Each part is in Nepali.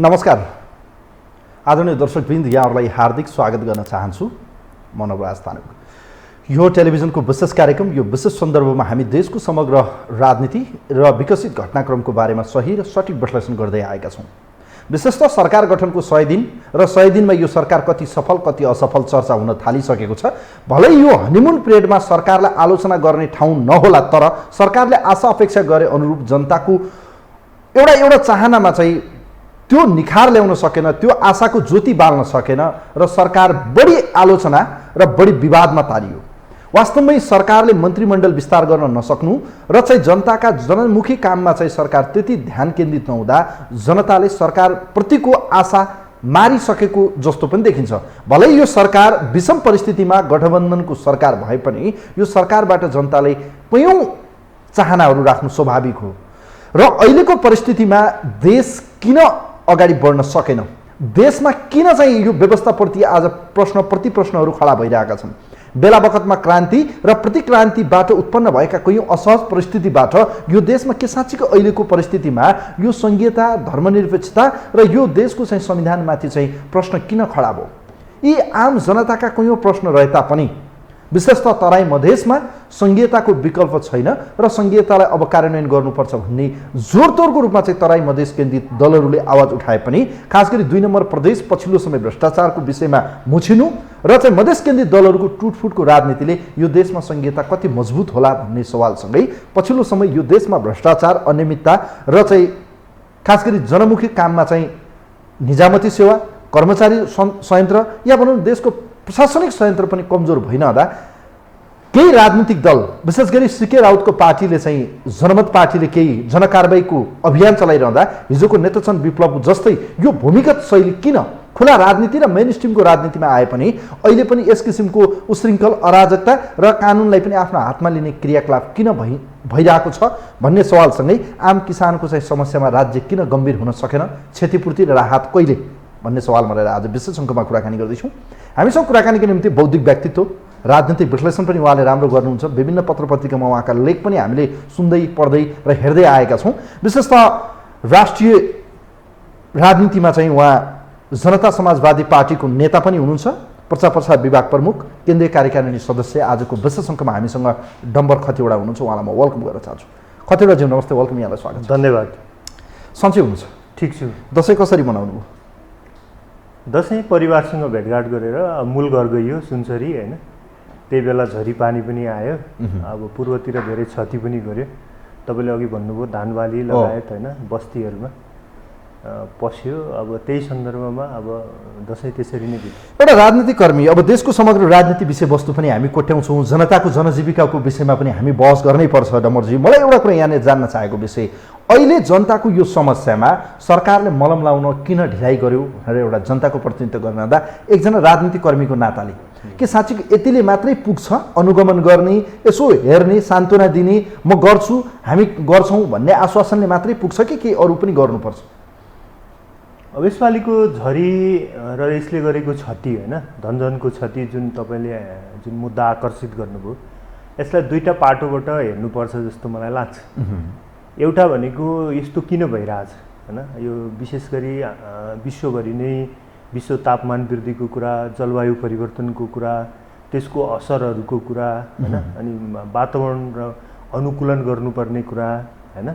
नमस्कार आदरणीय दर्शकवृन्द, यहाँहरूलाई हार्दिक स्वागत गर्न चाहन्छु। म नवराज तानुक। यो टेलिभिजनको विशेष कार्यक्रम, यो विशेष सन्दर्भमा हामी देशको समग्र राजनीति र विकसित घटनाक्रमको बारेमा सही र सटीक विश्लेषण गर्दै आएका छौँ। विशेषतः सरकार गठनको 100 दिन र 100 दिनमा यो सरकार कति सफल कति असफल चर्चा हुन थालिसकेको छ। भलै यो हनीमुन पिरियडमा सरकारलाई आलोचना गर्ने ठाउँ नहोला, तर सरकारले आशा अपेक्षा गरे अनुरूप जनताको एउटा चाहनामा चाहिँ त्यो निखार ल्याउन सकेन, त्यो आशाको ज्योति बाल्न सकेन र सरकार बढी आलोचना र बढी विवादमा तारियो। वास्तवमै सरकारले मन्त्रीमण्डल विस्तार गर्न नसक्नु र चाहिँ जनताका जनमुखी काममा चाहिँ सरकार त्यति ध्यान केन्द्रित नहुँदा जनताले सरकारप्रतिको आशा मारिसकेको जस्तो पनि देखिन्छ। भलै यो सरकार विषम परिस्थितिमा गठबन्धनको सरकार भए पनि यो सरकारबाट जनताले कयौं चाहनाहरू राख्नु स्वाभाविक हो र अहिलेको परिस्थितिमा देश किन अगाडि बढ्न सकेन, देशमा किन चाहिँ यो व्यवस्थाप्रति आज प्रतिप्रश्नहरू खडा भइरहेका छन्। बेला बखतमा क्रान्ति र प्रतिक्रान्तिबाट उत्पन्न भएका कयौं असहज परिस्थितिबाट यो देशमा के साँच्चीको अहिलेको परिस्थितिमा यो संघीयता, धर्मनिरपेक्षता र यो देशको चाहिँ संविधानमाथि चाहिँ प्रश्न किन खडा भयो? यी आम जनताका कयौं प्रश्न रहे तापनि विशेषतः तराई मधेसमा संघीयताको विकल्प छैन र संघीयतालाई अब कार्यान्वयन गर्नुपर्छ भन्ने जोरतोरको रूपमा चाहिँ तराई मधेस केन्द्रित दलहरूले आवाज उठाए पनि खास गरी 2 नम्बर प्रदेश पछिल्लो समय भ्रष्टाचारको विषयमा मुछिनु र चाहिँ मधेस केन्द्रित दलहरूको टुटफुटको राजनीतिले यो देशमा संघीयता कति मजबुत होला भन्ने सवालसँगै पछिल्लो समय यो देशमा भ्रष्टाचार, अनियमितता र चाहिँ खास गरी जनमुखी काममा चाहिँ निजामती सेवा, कर्मचारी संयन्त्र या भनौँ देशको प्रशासनिक संयन्त्र पनि कमजोर भइनहँदा केही राजनीतिक दल विशेष गरी सीके राउतको पार्टीले चाहिँ जनमत पार्टीले केही जनकारबाहीको अभियान चलाइरहँदा हिजोको नेतृत्व विप्लव जस्तै यो भूमिगत शैली किन खुला राजनीति र मेन स्ट्रिमको राजनीतिमा आए पनि अहिले पनि यस किसिमको उशृङ्खल अराजकता र कानुनलाई पनि आफ्नो हातमा लिने क्रियाकलाप किन भइरहेको छ भन्ने सवालसँगै आम किसानको चाहिँ समस्यामा राज्य किन गम्भीर हुन सकेन, क्षतिपूर्ति र राहत कहिले भन्ने सवालमा रहेर आज विशेष अङ्कमा कुराकानी गर्दैछौँ। हामीसँग कुराकानीको निम्ति बौद्धिक व्यक्तित्व, राजनीतिक विश्लेषण पनि उहाँले राम्रो गर्नुहुन्छ। विभिन्न पत्र पत्रिकामा उहाँका लेख पनि हामीले सुन्दै पढ्दै र हेर्दै आएका छौँ। विशेषतः राष्ट्रिय राजनीतिमा चाहिँ उहाँ जनता समाजवादी पार्टीको नेता पनि हुनुहुन्छ, प्रचार प्रसार विभाग प्रमुख, केन्द्रीय कार्यकारिणी सदस्य। आजको विशेष अङ्कमा हामीसँग डम्बर खतिवडा हुनुहुन्छ, उहाँलाई म वेलकम गर्न चाहन्छु। खतिवडाज्यू नमस्ते, वेलकम, यहाँलाई स्वागत। धन्यवाद। सन्चै हुनुहुन्छ? ठिक छु। दसैँ कसरी मनाउनु भयो? दसैँ परिवारसँग भेटघाट गरेर मूल घर गइयो सुनसरी, होइन? त्यही बेला झरी पानी पनि आयो, अब पूर्वतिर धेरै क्षति पनि गर्यो। तपाईँले अघि भन्नुभयो धान बाली लगायत, होइन, बस्तीहरूमा पस्यो। अब त्यही सन्दर्भमा अब दसैँ त्यसरी नै बित्यो। एउटा राजनीतिक कर्मी, अब देशको समग्र राजनीति विषयवस्तु पनि हामी कोट्याउँछौँ, जनताको जनजीविकाको विषयमा पनि हामी बहस गर्नै पर्छ। डमरजी, मलाई एउटा कुरा यहाँनिर जान्न चाहेको विषय, अहिले जनताको यो समस्यामा सरकारले मलम लाउन किन ढिलाइ गर्यो भनेर एउटा जनताको प्रतिनिधित्व गर्न जाँदा एकजना राजनीतिक कर्मीको नाताले के साँच्चै यतिले मात्रै पुग्छ अनुगमन गर्ने, यसो हेर्ने, सान्त्वना दिने, म गर्छु, हामी गर्छौँ भन्ने आश्वासनले मात्रै पुग्छ कि केही अरू पनि गर्नुपर्छ? अब यसपालिको झरी र यसले गरेको क्षति, होइन, धनजनको क्षति जुन तपाईँले जुन मुद्दा आकर्षित गर्नुभयो, यसलाई दुईटा पाटोबाट हेर्नुपर्छ जस्तो मलाई लाग्छ। एउटा भनेको यस्तो किन भइरहेछ, होइन, यो विशेष गरी विश्वभरि नै विश्व तापमान वृद्धिको कुरा, जलवायु परिवर्तनको कुरा, त्यसको असरहरूको कुरा, होइन, अनि वातावरण र अनुकूलन गर्नुपर्ने कुरा, होइन,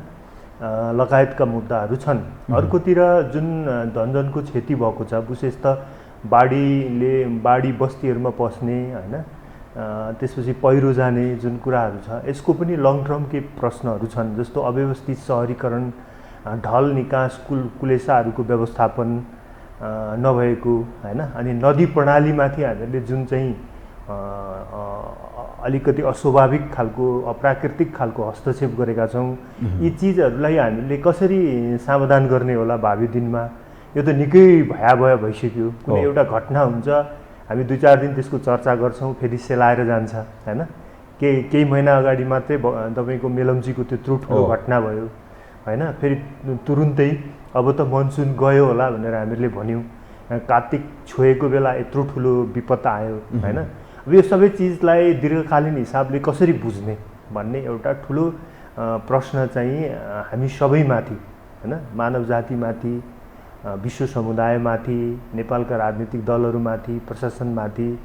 लगायतका मुद्दाहरू छन्। अर्कोतिर जुन धनजनको क्षति भएको छ, विशेषतः बाढी बस्तीहरूमा पस्ने, होइन, त्यसपछि पहिरो जाने जुन कुराहरू छ, यसको पनि लङ टर्म के प्रश्नहरू छन्, जस्तो अव्यवस्थित सहरीकरण, ढल निकास, कुलेसाहरूको व्यवस्थापन नभएको, होइन, अनि नदी प्रणालीमाथि हामीले जुन चाहिँ अलिकति अस्वाभाविक खालको, अप्राकृतिक खालको हस्तक्षेप गरेका छौँ, यी चिजहरूलाई हामीले कसरी समाधान गर्ने होला भावी दिनमा? यो त निकै भयावह भइसक्यो। कुनै एउटा घटना हुन्छ, हामी 2-4 दिन त्यसको चर्चा गर्छौँ, फेरि सेलाएर जान्छ, होइन। केही महिना अगाडि मात्रै तपाईँको मेलम्चीको त्यो ठुलो घटना भयो, होइन, फेरि तुरुन्तै अब त मनसुन गयो होला भनेर हामीले भन्यौँ, कार्तिक छोएको बेला यत्रो ठुलो विपद आयो, होइन। अब यो सबै चिजलाई दीर्घकालीन हिसाबले कसरी बुझ्ने भन्ने एउटा ठुलो प्रश्न चाहिँ हामी सबैमाथि, होइन, मानव जातिमाथि, विश्व समुदायमाथि, नेपालका राजनीतिक दलहरूमाथि, प्रशासनमाथि,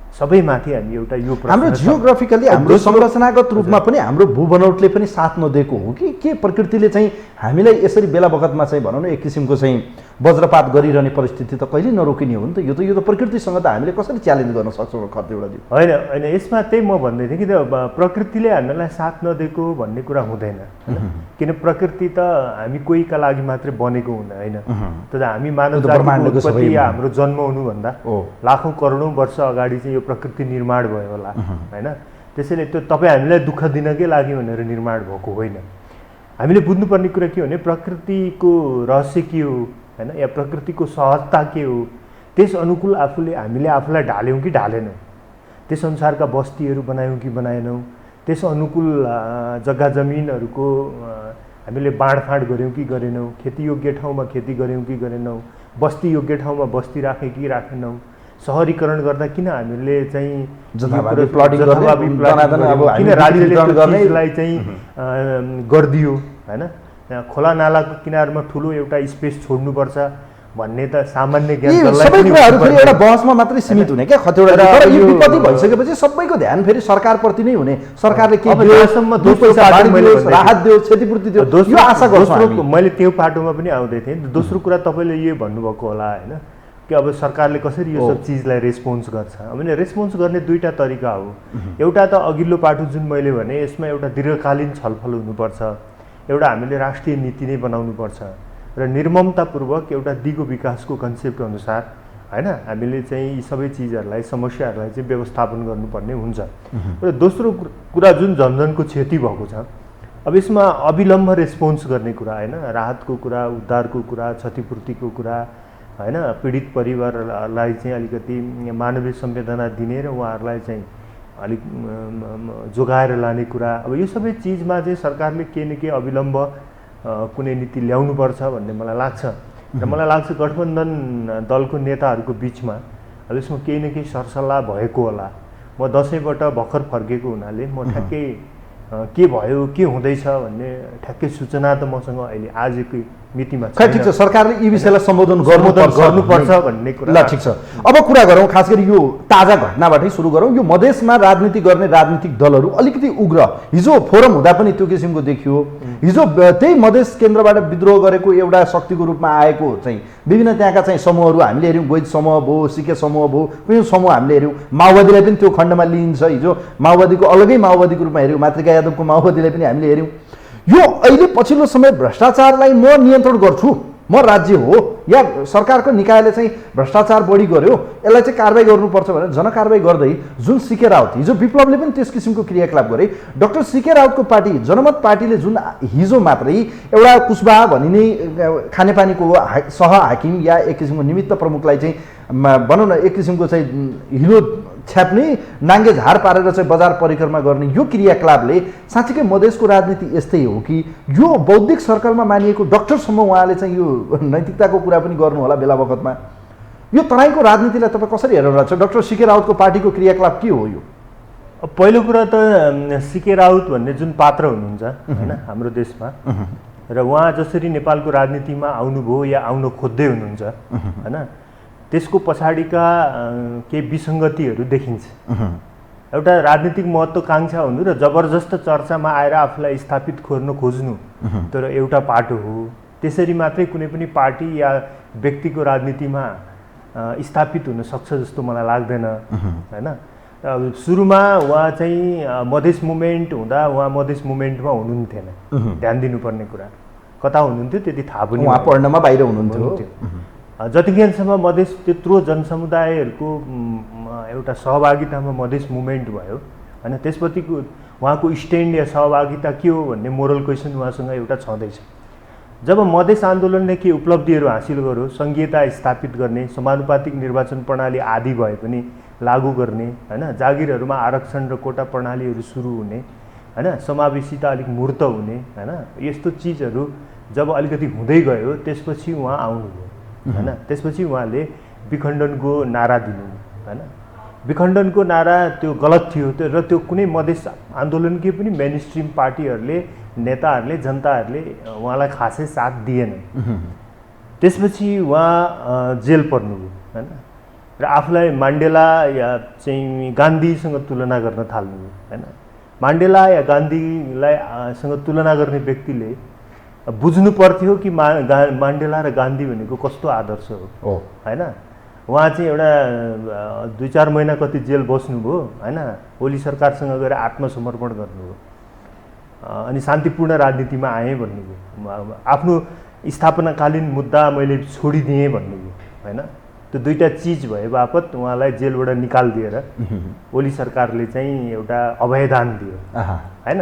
सबैमाथि हामी एउटा यो हाम्रो जियोग्राफिकली हाम्रो संरचनागत रूपमा पनि हाम्रो भूबनौटले पनि साथ नदिएको हो कि के प्रकृतिले चाहिँ हामीलाई यसरी बेला बखतमा चाहिँ भनौँ न एक किसिमको चाहिँ वज्रपात गरिरहने परिस्थिति त कहिले नरोकिने हो नि त। यो त प्रकृतिसँग त हामीले कसरी च्यालेन्ज गर्न सक्छौँ खर्देउडाजी? होइन होइन, यसमा त्यही म भन्दै थिएँ कि त्यो प्रकृतिले हामीलाई साथ नदिएको भन्ने कुरा हुँदैन होइन। किन प्रकृति त हामी कोहीका लागि मात्रै बनेको होइन। तर हामी मानव जातिको उत्पत्ति या हाम्रो जन्म हुनुभन्दा लाखौँ करोडौँ वर्ष अगाडि चाहिँ यो प्रकृति निर्माण भयो होला होइन। त्यसैले त्यो तपाईँ हामीलाई दुःख दिनकै लागि भनेर निर्माण भएको होइन। हामीले बुझ्नुपर्ने कुरा के हो भने प्रकृतिको रहस्य के हो होइन, या प्रकृतिको सहजता के हो, त्यस अनुकूल हामीले आफूलाई ढाल्यौँ कि ढालेनौँ, त्यस अनुसारका बस्तीहरू बनायौँ कि बनाएनौँ, त्यस अनुकूल जग्गा जमिनहरूको हामीले बाँडफाँड गऱ्यौँ कि गरेनौँ, खेतीयोग्य ठाउँमा खेती गऱ्यौँ कि गरेनौँ, बस्ती योग्य ठाउँमा बस्ती राख्यौँ कि राखेनौँ, सहरीकरण गर्दा किन हामीले चाहिँ किन राज्यले त्यसलाई चाहिँ गरिदियो होइन। खोला नालाको किनारमा ठुलो एउटा स्पेस छोड्नुपर्छ भन्ने त सामान्य ज्ञान सबै कुराहरू फेरि एउटा बहसमा मात्रै सीमित हुने क्या खतिवटा। तर यो विपत्ति भइसकेपछि सबैको ध्यान फेरि सरकारप्रति नै हुने। सरकारले के राहत दियो, क्षतिपूर्ति दियो, यो आशा गर्छु। मैले त्यो पाटोमा पनि आउँदै थिएँ। दोस्रो कुरा तपाईँले यो भन्नुभएको होला होइन कि अब सरकारले कसरी यो सब चिजलाई रेस्पोन्स गर्छ। हामीले रेस्पोन्स गर्ने दुईवटा तरिका हो। एउटा त अघिल्लो पाटो जुन मैले भने यसमा एउटा दीर्घकालीन छलफल हुनुपर्छ, एउटा हामीले राष्ट्रिय नीति नै बनाउनुपर्छ र निर्ममतापूर्वक एउटा दिगो विकासको कन्सेप्ट अनुसार होइन हामीले चाहिँ यी सबै चिजहरूलाई समस्याहरूलाई चाहिँ व्यवस्थापन गर्नुपर्ने हुन्छ। र दोस्रो कुरा जुन जनजनको क्षति भएको छ, अब यसमा अविलम्ब रेस्पोन्स गर्ने कुरा होइन, राहतको कुरा, उद्धारको कुरा, क्षतिपूर्तिको कुरा होइन, पीडित परिवारलाई चाहिँ अलिकति मानवीय संवेदना दिने र उहाँहरूलाई चाहिँ अलिक जोगाएर लाने कुरा, अब यो सबै चिजमा चाहिँ सरकारले केही न केही अविलम्ब कुनै नीति ल्याउनुपर्छ भन्ने मलाई लाग्छ। र मलाई लाग्छ गठबन्धन दलको नेताहरूको बिचमा अब यसमा केही न केही सरसल्लाह भएको होला। म दसैँबाट भर्खर फर्केको हुनाले म ठ्याक्कै के भयो के हुँदैछ भन्ने ठ्याक्कै सूचना त मसँग अहिले आजकै मितिमा छैन। ठिक छ, सरकारले यी विषयलाई सम्बोधन गर्नुपर्छ भन्ने कुरा। ल ठिक छ, अब कुरा गरौँ खास गरी यो ताजा घटनाबाटै सुरु गरौँ। यो मधेसमा राजनीति गर्ने राजनीतिक दलहरू अलिकति उग्र, हिजो फोरम हुँदा पनि त्यो किसिमको देखियो। हिजो त्यही मधेस केन्द्रबाट विद्रोह गरेको एउटा शक्तिको रूपमा आएको चाहिँ विभिन्न त्यहाँका चाहिँ समूहहरू हामीले हेऱ्यौँ। गोइद समूह भयो, सिके समूह भयो, कुनै समूह हामीले हेऱ्यौँ। माओवादीलाई पनि त्यो खण्डमा लिइन्छ। हिजो माओवादीको अलगै माओवादीको रूपमा हेऱ्यौँ, मातृका यादवको माओवादीलाई पनि हामीले हेऱ्यौँ। यो अहिले पछिल्लो समय भ्रष्टाचारलाई म नियन्त्रण गर्छु, म राज्य हो या सरकारको निकायले चाहिँ भ्रष्टाचार बढी गर्यो, यसलाई चाहिँ कारबाही गर्नुपर्छ भनेर जनकारबाही गर्दै जुन सिके राउत, हिजो विप्लवले पनि त्यस किसिमको क्रियाकलाप गरे। डाक्टर सिके राउतको पार्टी जनमत पार्टीले जुन हिजो मात्रै एउटा कुशवाहा भनिने खानेपानीको सह हाकिम या एक किसिमको निमित्त प्रमुखलाई चाहिँ भनौँ न एक किसिमको चाहिँ हिलो छ्याप्ने, नाङ्गे झार पारेर चाहिँ बजार परिक्रमा गर्ने यो क्रियाकलापले साँच्चीकै मधेसको राजनीति यस्तै हो कि यो बौद्धिक सर्कलमा मानिएको डक्टरसम्म उहाँले चाहिँ यो नैतिकताको कुरा पनि गर्नु होला बेला बखतमा। यो तराईको राजनीतिलाई तपाईँ कसरी हेर्नुहुन्छ? डाक्टर सिके राउतको पार्टीको क्रियाकलाप के हो यो? पहिलो कुरा त सिके राउत भन्ने जुन पात्र हुनुहुन्छ होइन हाम्रो देशमा, र उहाँ जसरी नेपालको राजनीतिमा आउनुभयो या आउन खोज्दै हुनुहुन्छ होइन, त्यसको पछाडिका केही विसङ्गतिहरू देखिन्छ। एउटा राजनीतिक महत्त्वाकांक्षा हुनु र जबरजस्त चर्चामा आएर आफूलाई स्थापित गर्न खोज्नु तर एउटा पाटो हो। त्यसरी मात्रै कुनै पनि पार्टी या व्यक्तिको राजनीतिमा स्थापित हुन सक्छ जस्तो मलाई लाग्दैन होइन। अब सुरुमा उहाँ चाहिँ मधेस मुभमेन्ट हुँदा उहाँ मधेस मुभमेन्टमा हुनुहुन्थेन, ध्यान दिनुपर्ने कुरा। कता हुनुहुन्थ्यो त्यति थाहा पनि, उहाँ पढ्नमा बाहिर हुनुहुन्थ्यो। जतिखेरसम्म मधेस त्यत्रो जनसमुदायहरूको एउटा सहभागितामा मधेस मुभमेन्ट भयो होइन, त्यसपछिको उहाँको स्ट्यान्ड या सहभागिता के हो भन्ने मोरल क्वेसन उहाँसँग एउटा छँदैछ। जब मधेस आन्दोलनले के उपलब्धिहरू हासिल गर्यो, सङ्घीयता स्थापित गर्ने, समानुपातिक निर्वाचन प्रणाली आदि भए पनि लागू गर्ने होइन, जागिरहरूमा आरक्षण र कोटा प्रणालीहरू सुरु हुने होइन, समावेशिता अलिक मूर्त हुने होइन, यस्तो चिजहरू जब अलिकति हुँदै गयो त्यसपछि उहाँ आउनुभयो होइन। त्यसपछि उहाँले विखण्डनको नारा दिनु होइन। विखण्डनको नारा त्यो गलत थियो र त्यो कुनै मधेस आन्दोलनकै पनि मेन स्ट्रिम पार्टीहरूले, नेताहरूले, जनताहरूले उहाँलाई खासै साथ दिएन। त्यसपछि उहाँ जेल पर्नुभयो होइन र आफूलाई मान्डेला या चाहिँ गान्धीसँग तुलना गर्न थाल्नुभयो होइन। मान्डेला या गान्धीलाई सँग तुलना गर्ने व्यक्तिले बुझ्नु पर्थ्यो कि मान्डेला र गान्धी भनेको कस्तो आदर्श हो होइन। उहाँ चाहिँ एउटा 2-4 महिना कति जेल बस्नुभयो होइन, ओली सरकारसँग गएर आत्मसमर्पण गर्नुभयो अनि शान्तिपूर्ण राजनीतिमा आएँ भन्नुभयो, आफ्नो स्थापनाकालीन मुद्दा मैले छोडिदिएँ भन्नुभयो होइन। त्यो दुईवटा चिज भए बापत उहाँलाई जेलबाट निकालिदिएर ओली सरकारले चाहिँ एउटा अभयदान दियो होइन।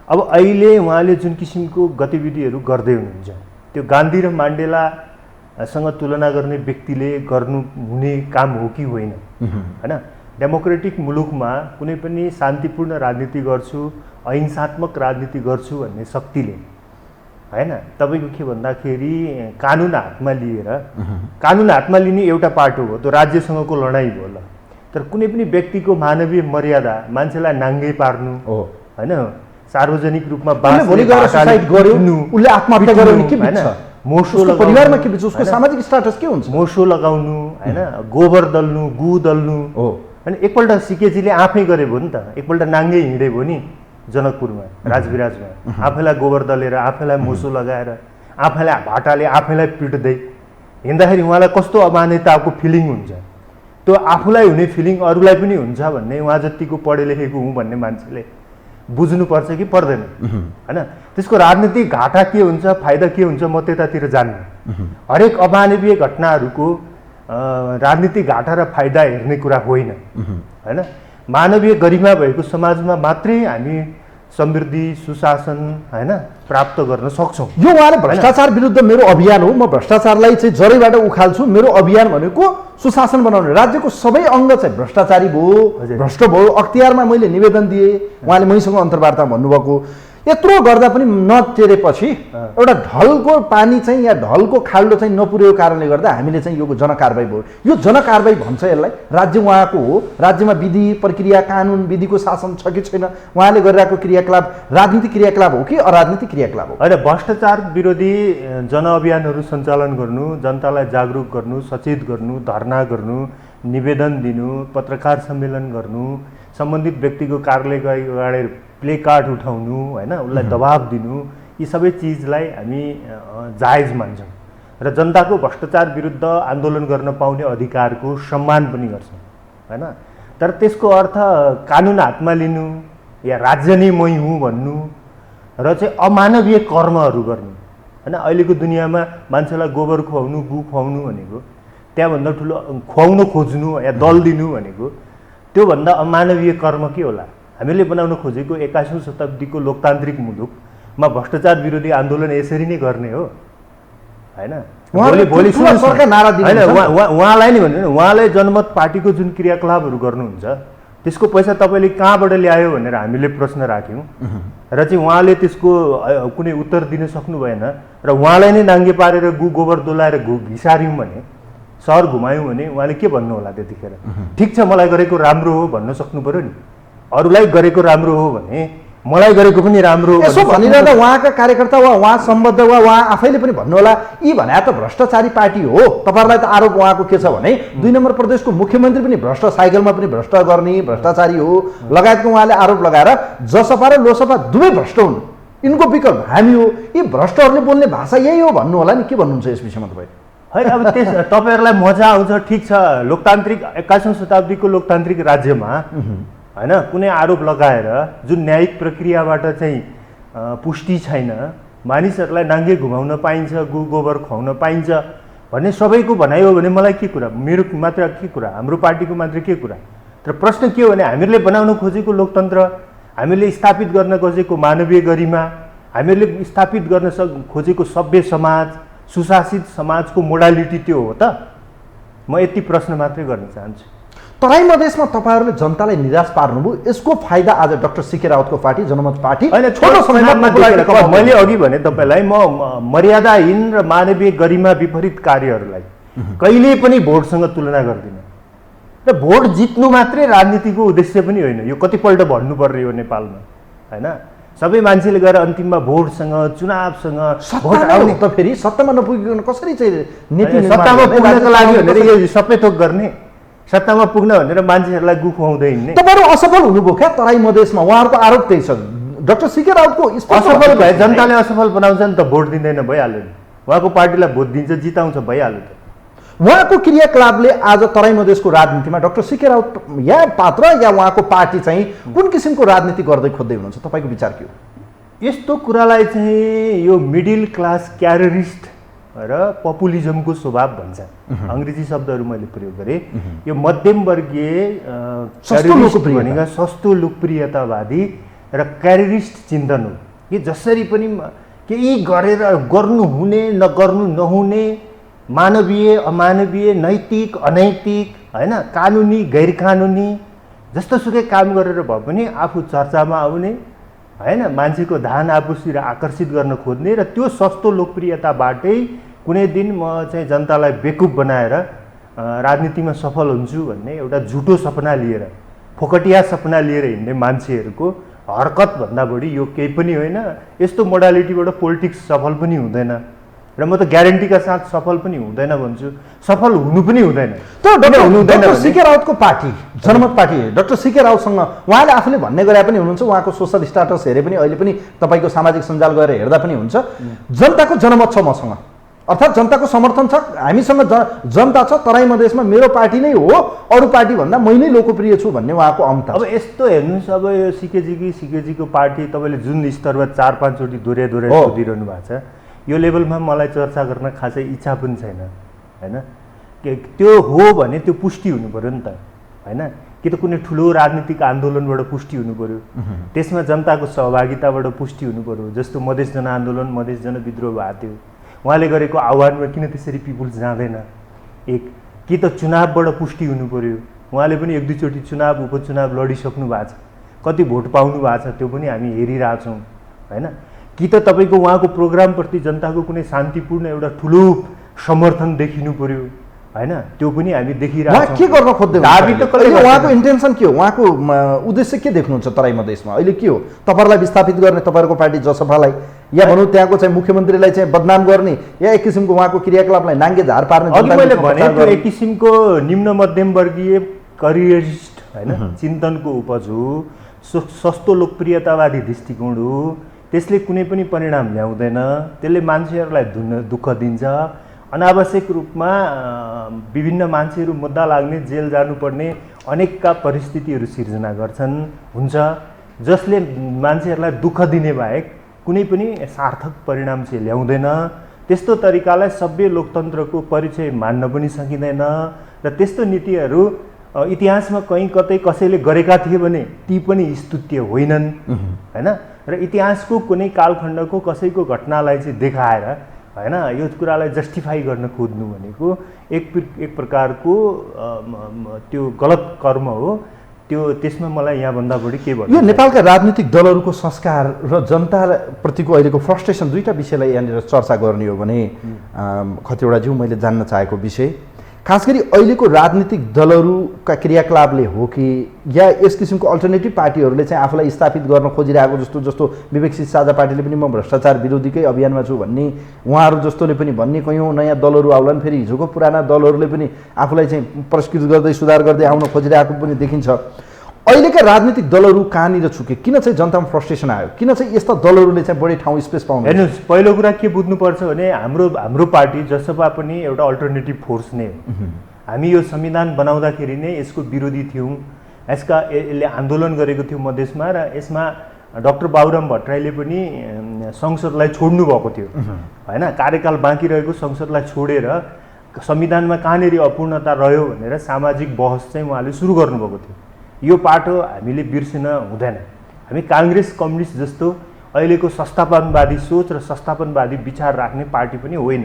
अब अहिले उहाँले जुन किसिमको गतिविधिहरू गर्दै हुनुहुन्छ त्यो गान्धी र मान्डेलासँग तुलना गर्ने व्यक्तिले गर्नु हुने काम हो कि होइन होइन। डेमोक्रेटिक मुलुकमा कुनै पनि शान्तिपूर्ण राजनीति गर्छु, अहिंसात्मक राजनीति गर्छु भन्ने शक्तिले होइन तपाईँको के भन्दाखेरि कानुन हातमा लिएर, कानुन हातमा लिने एउटा पाटो हो, त्यो राज्यसँगको लडाइँ भयो ल। तर कुनै पनि व्यक्तिको मानवीय मर्यादा, मान्छेलाई नाङ्गै पार्नु होइन, सार्वजनिक रूपमा मोसो लगाउनु होइन, गोबर दल्नु, गु दल्नु होइन। एकपल्ट सिकेजीले आफै गरे भयो नि त, एकपल्ट नाङ्गै हिँडे भयो नि जनकपुरमा राजविराजमा, आफैलाई गोबर दलेर, आफैलाई मोसो लगाएर, आफैलाई भाटाले आफैलाई पिट्दै हिँड्दाखेरि उहाँलाई कस्तो अमान्यताको फिलिङ हुन्छ। त्यो आफूलाई हुने फिलिङ अरूलाई पनि हुन्छ भन्ने उहाँ जतिको पढे लेखेको हुँ भन्ने मान्छेले बुझ्नुपर्छ कि पर्दैन होइन। त्यसको राजनीतिक घाटा के हुन्छ, फाइदा के हुन्छ, म त्यतातिर जान्नु। हरेक अमानवीय घटनाहरूको राजनीतिक घाटा र फाइदा हेर्ने कुरा होइन होइन। मानवीय गरिमा भएको समाजमा मात्रै हामी समृद्धि, सुशासन होइन प्राप्त गर्न सक्छौँ। यो उहाँले भ्रष्टाचार विरुद्ध मेरो अभियान हो, म भ्रष्टाचारलाई चाहिँ जरैबाट उखाल्छु, मेरो अभियान भनेको सुशासन बनाउने। राज्यको सबै अङ्ग चाहिँ भ्रष्टाचारी भयो, भ्रष्ट भयो, अख्तियारमा मैले निवेदन दिएँ, उहाँले मैसँग अन्तर्वार्ता भन्नुभएको। यत्रो गर्दा पनि नटेरेपछि एउटा ढलको पानी चाहिँ या ढलको खाल्डो चाहिँ नपुर्याएको कारणले गर्दा हामीले चाहिँ यो जनकारबाही भयो। यो जनकारबाही भन्छ यसलाई। राज्य उहाँको हो, राज्यमा विधि प्रक्रिया, कानुन, विधिको शासन छ कि छैन, उहाँले गरिरहेको क्रियाकलाप राजनीतिक क्रियाकलाप हो कि अराजनीतिक क्रियाकलाप हो? होइन, भ्रष्टाचार विरोधी जनअभियानहरू सञ्चालन गर्नु, जनतालाई जागरुक गर्नु, सचेत गर्नु, धरना गर्नु, निवेदन दिनु, पत्रकार सम्मेलन गर्नु, सम्बन्धित व्यक्तिको कार्यालय अगाडि प्ले कार्ड उठाउनु होइन, उसलाई दबाब दिनु, यी सबै चिजलाई हामी जायज मान्छौँ र जनताको भ्रष्टाचार विरुद्ध आन्दोलन गर्न पाउने अधिकारको सम्मान पनि गर्छौँ होइन। तर त्यसको अर्थ कानुन हातमा लिनु या राज्य नै मै हुँ भन्नु र चाहिँ अमानवीय कर्महरू गर्नु होइन। अहिलेको दुनियाँमा मान्छेलाई गोबर खुवाउनु, गु खुवाउनु भनेको, त्यहाँभन्दा ठुलो खुवाउन खोज्नु या दल दिनु भनेको, त्योभन्दा अमानवीय कर्म के होला? हामीले बनाउन खोजेको 21औं शताब्दीको लोकतान्त्रिक मुलुकमा भ्रष्टाचार विरोधी आन्दोलन यसरी नै गर्ने हो होइन। भोलि उहाँलाई नै भन्नु, उहाँलाई जनमत पार्टीको जुन क्रियाकलापहरू गर्नुहुन्छ त्यसको पैसा तपाईँले कहाँबाट ल्यायो भनेर हामीले प्रश्न राख्यौँ र चाहिँ उहाँले त्यसको कुनै उत्तर दिन सक्नु भएन र उहाँलाई नै नाङ्गे पारेर गोबर डोलाएर घिसार्यौँ भने, सहर घुमायौँ भने उहाँले के भन्नु होला त्यतिखेर? ठिक छ, मलाई गरेको राम्रो हो भन्न सक्नु पऱ्यो नि। अरूलाई गरेको राम्रो हो भने मलाई गरेको पनि राम्रो हो यसो भनिरहँदा उहाँका कार्यकर्ता वा उहाँ सम्बद्ध वा उहाँ आफैले पनि भन्नुहोला, यी भने त भ्रष्टाचारी पार्टी हो। तपाईँहरूलाई त आरोप उहाँको के छ भने 2 नम्बर प्रदेशको मुख्यमन्त्री पनि भ्रष्ट, साइकलमा पनि भ्रष्ट गर्ने भ्रष्टाचारी हो लगायतको उहाँले आरोप लगाएर जसपा र लोसपा दुवै भ्रष्ट हुन्, यिनको विकल्प हामी हो। यी भ्रष्टहरूले बोल्ने भाषा यही हो भन्नु होला नि। के भन्नुहुन्छ यस विषयमा तपाईँ? होइन, अब त्यस तपाईँहरूलाई मजा आउँछ, ठिक छ, लोकतान्त्रिक 21औं शताब्दीको लोकतान्त्रिक राज्यमा होइन कुनै आरोप लगाएर जुन न्यायिक प्रक्रियाबाट चाहिँ पुष्टि छैन, मानिसहरूलाई नाङ्गे घुमाउन पाइन्छ, गोबर खुवाउन पाइन्छ भन्ने सबैको भनाइ हो भने मलाई के कुरा? मेरो मात्र के कुरा? हाम्रो पार्टीको मात्र के कुरा? तर प्रश्न के हो भने हामीले बनाउन खोजेको लोकतन्त्र, हामीले स्थापित गर्न खोजेको मानवीय गरिमा, हामीले स्थापित गर्न खोजेको सभ्य समाज, सुशासित समाजको मोडालिटी त्यो हो त? म यति प्रश्न मात्रै गर्न चाहन्छु। तराई मधेसमा तपाईँहरूले जनतालाई निराश पार्नुभयो, यसको फाइदा आज डाक्टर सीके रावतको पार्टी जनमत पार्टी होइन छोटो समयमा मैले अघि भने तपाईँलाई, म मर्यादाहीन र मानवीय गरिमा विपरीत कार्यहरूलाई कहिल्यै पनि भोटसँग तुलना गर्दिनँ र भोट जित्नु मात्रै राजनीतिको उद्देश्य पनि होइन। यो कतिपल्ट भन्नुपर्ने हो नेपालमा होइन। सबै मान्छेले गएर अन्तिममा भोटसँग चुनावसँग भोट सत्ता आउने त फेरि सत्तामा नपुगिकन कसरी चाहिँ नीति सत्तामा पुग्नको लागि भनेर कसरी- यो सबै थोक गर्ने, सत्तामा पुग्न भनेर मान्छेहरूलाई गुफाउँदै हिँड्ने। तपाईँहरू असफल हुनुभयो क्या तराई मधेसमा, उहाँहरूको आरोप त्यही छ। डाक्टर सीके राउतको स्पष्ट असफल भए भए जनताले असफल बनाउँछ नि त, भोट दिँदैन भइहाल्यो नि। उहाँको पार्टीलाई भोट दिन्छ, जिताउँछ, भइहाल्यो त। उहाँको क्रियाकलापले आज तराई मधेसको राजनीतिमा डाक्टर सीके राउत या पात्र या उहाँको पार्टी चाहिँ कुन किसिमको राजनीति गर्दै खोज्दै हुनुहुन्छ, तपाईँको विचार के हो? यस्तो कुरालाई चाहिँ यो मिडल क्लास क्यारियरिस्ट र पपुलिजमको स्वभाव भन्छ। अङ्ग्रेजी शब्दहरू मैले प्रयोग गरेँ। यो मध्यमवर्गीय सस्तो लोकप्रियता। भनेको सस्तो लोकप्रियतावादी र क्यारियरिस्ट चिन्तन हो कि जसरी पनि केही गरेर गर्नुहुने नगर्नु नहुने, मानवीय अमानवीय, नैतिक अनैतिक, होइन, कानुनी गैर कानुनी, जस्तोसुकै काम गरेर भए पनि आफू चर्चामा आउने, होइन, मान्छेको ध्यान आफूतिर आकर्षित गर्न खोज्ने र त्यो सस्तो लोकप्रियताबाटै कुनै दिन म चाहिँ जनतालाई बेकुफ बनाएर राजनीतिमा सफल हुन्छु भन्ने एउटा झुटो सपना लिएर, फोकटिया सपना लिएर हिँड्ने मान्छेहरूको हरकतभन्दा बढी यो केही पनि होइन। यस्तो मोडालिटीबाट पोलिटिक्स सफल पनि हुँदैन र म त ग्यारेन्टीका साथ सफल पनि हुँदैन भन्छु, सफल हुनु पनि हुँदैन। त हुनु हुँदैन डाक्टर भने- सीके राउतको पार्टी जनमत पार्टी, डाक्टर सीके राउतसँग उहाँले आफूले भन्ने गरे पनि हुनुहुन्छ, उहाँको सोसल स्ट्याटस हेरे पनि अहिले पनि तपाईँको सामाजिक सञ्जाल गएर हेर्दा पनि हुन्छ, जनताको जनमत छ मसँग, अर्थात् जनताको समर्थन छ, हामीसँग जनता छ, तराई मधेसमा मेरो पार्टी नै हो, अरू पार्टी भन्दा मै नै लोकप्रिय छु भन्ने उहाँको अमता। अब यस्तो हेर्नुहोस्, अब यो सिकेजीको पार्टी तपाईँले जुन स्तरमा 4-5 चोटि दोहोऱ्याइ हो। सोधिरहनु भएको छ, यो लेभलमा मलाई चर्चा गर्न खासै इच्छा पनि छैन, होइन। त्यो हो भने त्यो पुष्टि हुनु पऱ्यो नि त, होइन, कि त कुनै ठुलो राजनीतिक आन्दोलनबाट पुष्टि हुनु पऱ्यो, त्यसमा जनताको सहभागिताबाट पुष्टि हुनु पऱ्यो। जस्तो मधेस जनआन्दोलन, मधेस जनविद्रोह भएको थियो, उहाँले गरेको आह्वानमा किन त्यसरी पिपुल्स जाँदैन? एक कि त चुनावबाट पुष्टि हुनु पऱ्यो, उहाँले पनि 1-2 चोटि चुनाव उपचुनाव लडिसक्नु भएको छ, कति भोट पाउनु भएको छ त्यो पनि हामी हेरिरहेछौँ, होइन। कि त तपाईँको उहाँको प्रोग्रामप्रति जनताको कुनै शान्तिपूर्ण एउटा ठुलो समर्थन देखिनु पऱ्यो, होइन, त्यो पनि हामी उहाँ देखिरहेछौँ। के गर्न खोज्दै दाबी त कसले हुनुहुन्छ? उहाँको गर्दैन? इन्टेन्सन के हो, उहाँको उद्देश्य के देख्नुहुन्छ तराई मधेसमा अहिले के हो? तपाईँहरूलाई विस्थापित गर्ने तपाईँहरूको पार्टी जसपालाई, या भनौँ त्यहाँको चाहिँ मुख्यमन्त्रीलाई चाहिँ बदनाम गर्ने, या एक किसिमको उहाँको क्रियाकलापलाई नाङ्गे झार पार्ने? अघि मैले जनताको भने प्रचार त्यो गर्ने? एक किसिमको निम्न मध्यमवर्गीय करियरिस्ट, होइन, चिन्तनको उपज हो, सस्तो लोकप्रियतावादी दृष्टिकोण हो। त्यसले कुनै पनि परिणाम ल्याउँदैन, त्यसले मान्छेहरूलाई दुःख दिन्छ, अनावश्यक रूपमा विभिन्न मान्छेहरू मुद्दा लाग्ने, जेल जानुपर्ने अनेकका परिस्थितिहरू सिर्जना गर्छन्, हुन्छ, जसले मान्छेहरूलाई दुःख दिने बाहेक कुनै पनि सार्थक परिणाम चाहिँ ल्याउँदैन। त्यस्तो तरिकालाई सभ्य लोकतन्त्रको परिचय मान्न पनि सकिँदैन र त्यस्तो नीतिहरू इतिहासमा कहीँ कतै कसैले गरेका थिए भने ती पनि स्तुत्य होइनन्, होइन। र इतिहासको कुनै कालखण्डको कसैको घटनालाई चाहिँ देखाएर, होइन, यो कुरालाई जस्टिफाई गर्न खोज्नु भनेको एक प्रकारको त्यो गलत कर्म हो। त्यसमा मलाई यहाँभन्दा बढी के भन्नु? यो नेपालका राजनीतिक दलहरूको संस्कार र जनताप्रतिको अहिलेको फ्रस्ट्रेसन, दुईवटा विषयलाई यहाँनिर चर्चा गर्ने हो भने कतिवटा ज्यू मैले जान्न चाहेको विषय खास गरी अहिलेको राजनीतिक दलहरूका क्रियाकलापले हो कि या यस किसिमको अल्टरनेटिभ पार्टीहरूले चाहिँ आफूलाई स्थापित गर्न खोजिरहेको जस्तो विवेकशील साझा पार्टीले पनि म भ्रष्टाचार विरोधीकै अभियानमा छु भन्ने, उहाँहरू जस्तोले पनि भन्ने, कयौँ नयाँ दलहरू आउलान्, फेरि हिजोको पुराना दलहरूले पनि आफूलाई चाहिँ पुरस्कृत गर्दै सुधार गर्दै आउन खोजिरहेको पनि देखिन्छ। अहिलेका राजनीतिक दलहरू कहाँनिर छुके? किन चाहिँ जनतामा फ्रस्ट्रेसन आयो? किन चाहिँ यस्ता दलहरूले चाहिँ बढी ठाउँ स्पेस पाउनु? हेर्नुहोस्, पहिलो कुरा के बुझ्नुपर्छ भने हाम्रो पार्टी जसपा पनि एउटा अल्टरनेटिभ फोर्स नै हो। हामी यो संविधान बनाउँदाखेरि नै यसको विरोधी थियौँ, यसले आन्दोलन गरेको थियो मधेसमा, र यसमा डाक्टर बाबुराम भट्टराईले पनि संसदलाई छोड्नु भएको थियो, होइन, कार्यकाल बाँकी रहेको संसदलाई छोडेर संविधानमा कहाँनिर अपूर्णता रह्यो भनेर सामाजिक बहस चाहिँ उहाँले सुरु गर्नुभएको थियो। यो पाटो हामीले बिर्सिन हुँदैन। हामी काङ्ग्रेस कम्युनिस्ट जस्तो अहिलेको संस्थापनवादी सोच र संस्थापनवादी विचार राख्ने पार्टी पनि होइन।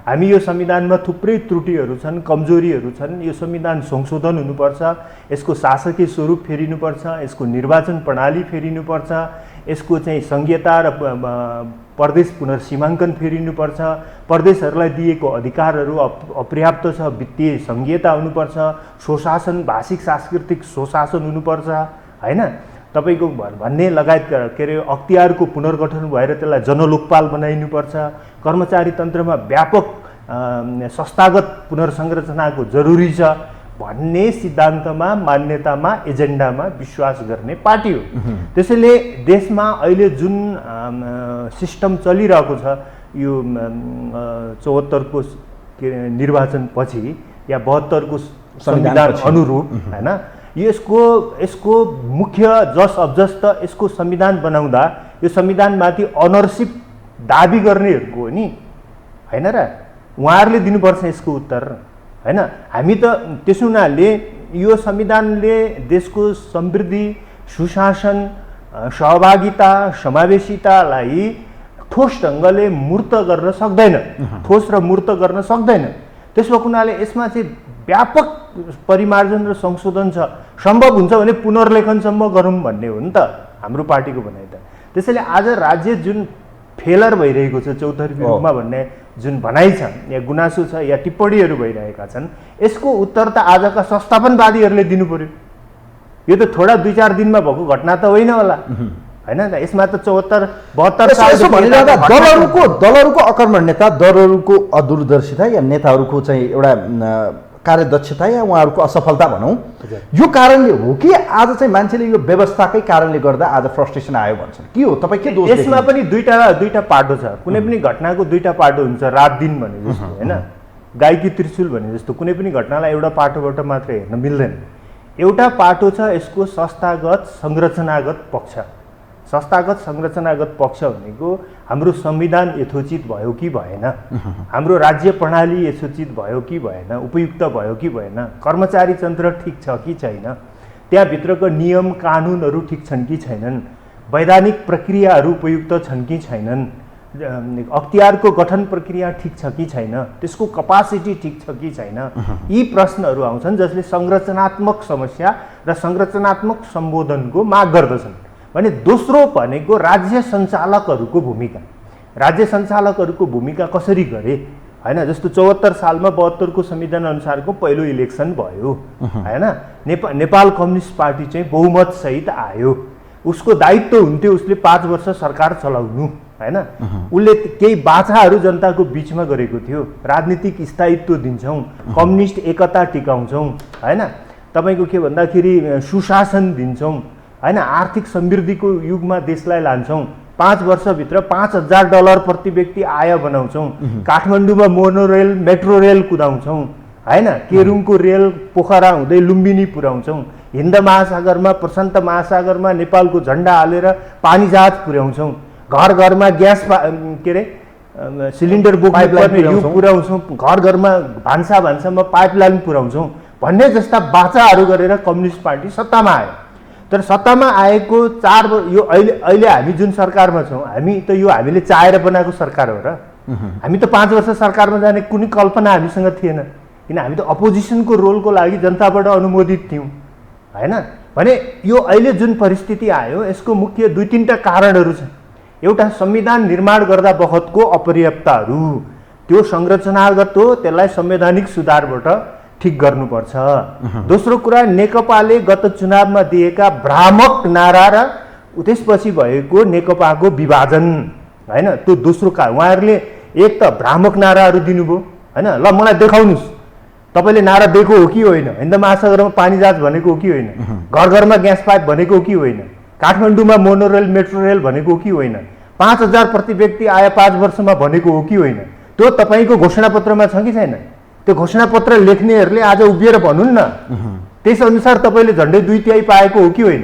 हामी यो संविधानमा थुप्रै त्रुटिहरू छन्, कमजोरीहरू छन्, यो संविधान संशोधन हुनुपर्छ, यसको शासकीय स्वरूप फेरिनुपर्छ, यसको निर्वाचन प्रणाली फेरिनुपर्छ, यसको चाहिँ संघीयता र प्रदेश पुनर्सीमाङ्कन फेरिनुपर्छ, प्रदेशहरूलाई दिएको अधिकारहरू अपर्याप्त छ, वित्तीय संघीयता हुनुपर्छ, स्वशासन, भाषिक सांस्कृतिक स्वशासन हुनुपर्छ, होइन। तपाईँको भन्ने लगायतका के अरे अख्तियारको पुनर्गठन भएर त्यसलाई जनलोकपाल बनाइनुपर्छ, कर्मचारी तन्त्रमा व्यापक संस्थागत पुनर्संरचनाको जरुरी छ भन्ने सिद्धान्तमा, मान्यतामा, एजेन्डामा विश्वास गर्ने पार्टी हो। त्यसैले देशमा अहिले जुन सिस्टम चलिरहेको छ यो 74 को निर्वाचनपछि या 72 को संविधान अनुरूप हैन, यसको मुख्य जस अब्जस त यसको संविधान बनाउँदा यो संविधानमाथि अनरसिप दाबी गर्नेहरूको हो नि हैन र, उहाँहरूले दिनुपर्छ यसको उत्तर हैन। हामी त त्यसो हुनाले यो संविधानले देशको समृद्धि, सुशासन, सहभागिता, समावेशितालाई ठोस ढङ्गले मूर्त गर्न सक्दैन, ठोस र मूर्त गर्न सक्दैन। त्यसो भएको हुनाले यसमा चाहिँ व्यापक परिमार्जन र संशोधन छ, सम्भव हुन्छ भने पुनर्लेखनसम्म गरौँ भन्ने हो नि त हाम्रो पार्टीको भनाइ त। त्यसैले आज राज्य जुन फेलर भइरहेको छ चौतर्फी रूपमा भन्ने जुन भनाइ छ या गुनासो छ या टिप्पणीहरू भइरहेका छन्, यसको उत्तर त आजका संस्थापनवादीहरूले दिनु पर्यो। यो त थोडा 2-4 दिनमा भएको घटना त होइन होला हैन। यसमा त 74-72 साल दलहरूको अकर्मण्यता, दलहरूको अदूरदर्शिता या नेताहरूको चाहिँ एउटा कार्यदक्षता या उहाँहरूको असफलता भनौँ, यो कारणले हो कि आज चाहिँ मान्छेले यो व्यवस्थाकै कारणले गर्दा आज फ्रस्ट्रेसन आयो भन्छन्? के हो, तपाईँ के दोष? यसमा पनि दुईटा पाटो छ। कुनै पनि घटनाको दुईटा पाटो हुन्छ, रात दिन भने जस्तो हैन, गाईकी त्रिशूल भने जस्तो कुनै पनि घटनालाई एउटा पाटोबाट मात्रै हेर्न मिल्दैन। एउटा पाटो छ यसको संस्थागत संरचनागत पक्ष। संस्थागत संरचनागत पक्ष भनेको हाम्रो संविधान यथोचित भयो कि भएन, हाम्रो राज्य प्रणाली यथोचित भयो कि भएन, उपयुक्त भयो कि भएन, कर्मचारी तन्त्र ठिक छ कि छैन, त्यहाँभित्रको नियम कानुनहरू ठिक छन् कि छैनन्, वैधानिक प्रक्रियाहरू उपयुक्त छन् कि छैनन्, अख्तियारको गठन प्रक्रिया ठिक छ कि छैन, त्यसको कपासिटी ठिक छ कि छैन, यी प्रश्नहरू आउँछन् जसले संरचनात्मक समस्या र संरचनात्मक सम्बोधनको माग गर्दछन्। भने दोस्रो भनेको राज्य सञ्चालकहरूको भूमिका। राज्य सञ्चालकहरूको भूमिका कसरी गरे हैन। जस्तो 74 सालमा 72 को संविधान अनुसारको पहिलो इलेक्सन भयो हैन, नेपाल कम्युनिस्ट पार्टी चाहिँ बहुमत सहित आयो, उसको दायित्व हुन्थ्यो उसले 5 वर्ष सरकार चलाउनु हैन। उसले केही बाछाहरू जनताको बीचमा गरेको थियो, राजनीतिक स्थायित्व दिन्छौँ, कम्युनिस्ट एकता टिकाउँछौँ हैन, तपाईको के भन्दाखेरि सुशासन दिन्छौँ हैन, आर्थिक समृद्धिको युगमा देशलाई लान्छौँ, 5 वर्षभित्र $5000 प्रति व्यक्ति आय बनाउँछौँ, काठमाडौँमा मोनोरेल मेट्रो रेल कुदाउँछौँ हैन, केरुङको रेल पोखरा हुँदै लुम्बिनी पुर्याउँछौँ, हिन्द महासागरमा प्रशान्त महासागरमा नेपालको झन्डा हालेर पानी जहाज पुर्याउँछौँ, घर घरमा ग्यास के अरे सिलिन्डर बोक्नुपर्ने यो पुर्याउँछौँ, घर घरमा भान्सा भान्सामा पाइपलाइन पुर्याउँछौँ भन्ने जस्ता बाचाहरू गरेर कम्युनिस्ट पार्टी सत्तामा आयो। तर सत्तामा आएको 4 यो अहिले हामी जुन सरकारमा छौँ, हामी त यो हामीले चाहेर बनाएको सरकार हो र, हामी त 5 वर्ष सरकारमा जाने कुनै कल्पना हामीसँग थिएन, किन हामी त अपोजिसनको रोलको लागि जनताबाट अनुमोदित थियौँ हैन। भने यो अहिले जुन परिस्थिति आयो यसको मुख्य 2-3टा कारणहरू छन्। एउटा संविधान निर्माण गर्दा बखतको अपर्याप्तहरू, त्यो संरचनागत हो, त्यसलाई संवैधानिक सुधारबाट ठिक गर्नुपर्छ। दोस्रो कुरा नेकपाले गत चुनावमा दिएका भ्रामक नारा र त्यसपछि भएको नेकपाको विभाजन हैन, त्यो दोस्रो कारण। उहाँहरूले एक त भ्रामक नाराहरू दिनुभयो हैन, ल मलाई देखाउनुस् तपाईँले नारा दिएको हो कि होइन, हिन्द महासागरमा पानी जहाज भनेको हो कि होइन, घर घरमा ग्यास पाइप भनेको हो कि होइन, काठमाडौँमा मोनोरेल मेट्रो रेल भनेको हो कि होइन, 5000 प्रति व्यक्ति आय 5 वर्षमा भनेको हो कि होइन, त्यो तपाईँको घोषणापत्रमा छ कि छैन? त्यो घोषणापत्र लेख्नेहरूले आज उभिएर भन्नुन् न, त्यस अनुसार तपाईँले झन्डै 2/3 पाएको हो कि होइन?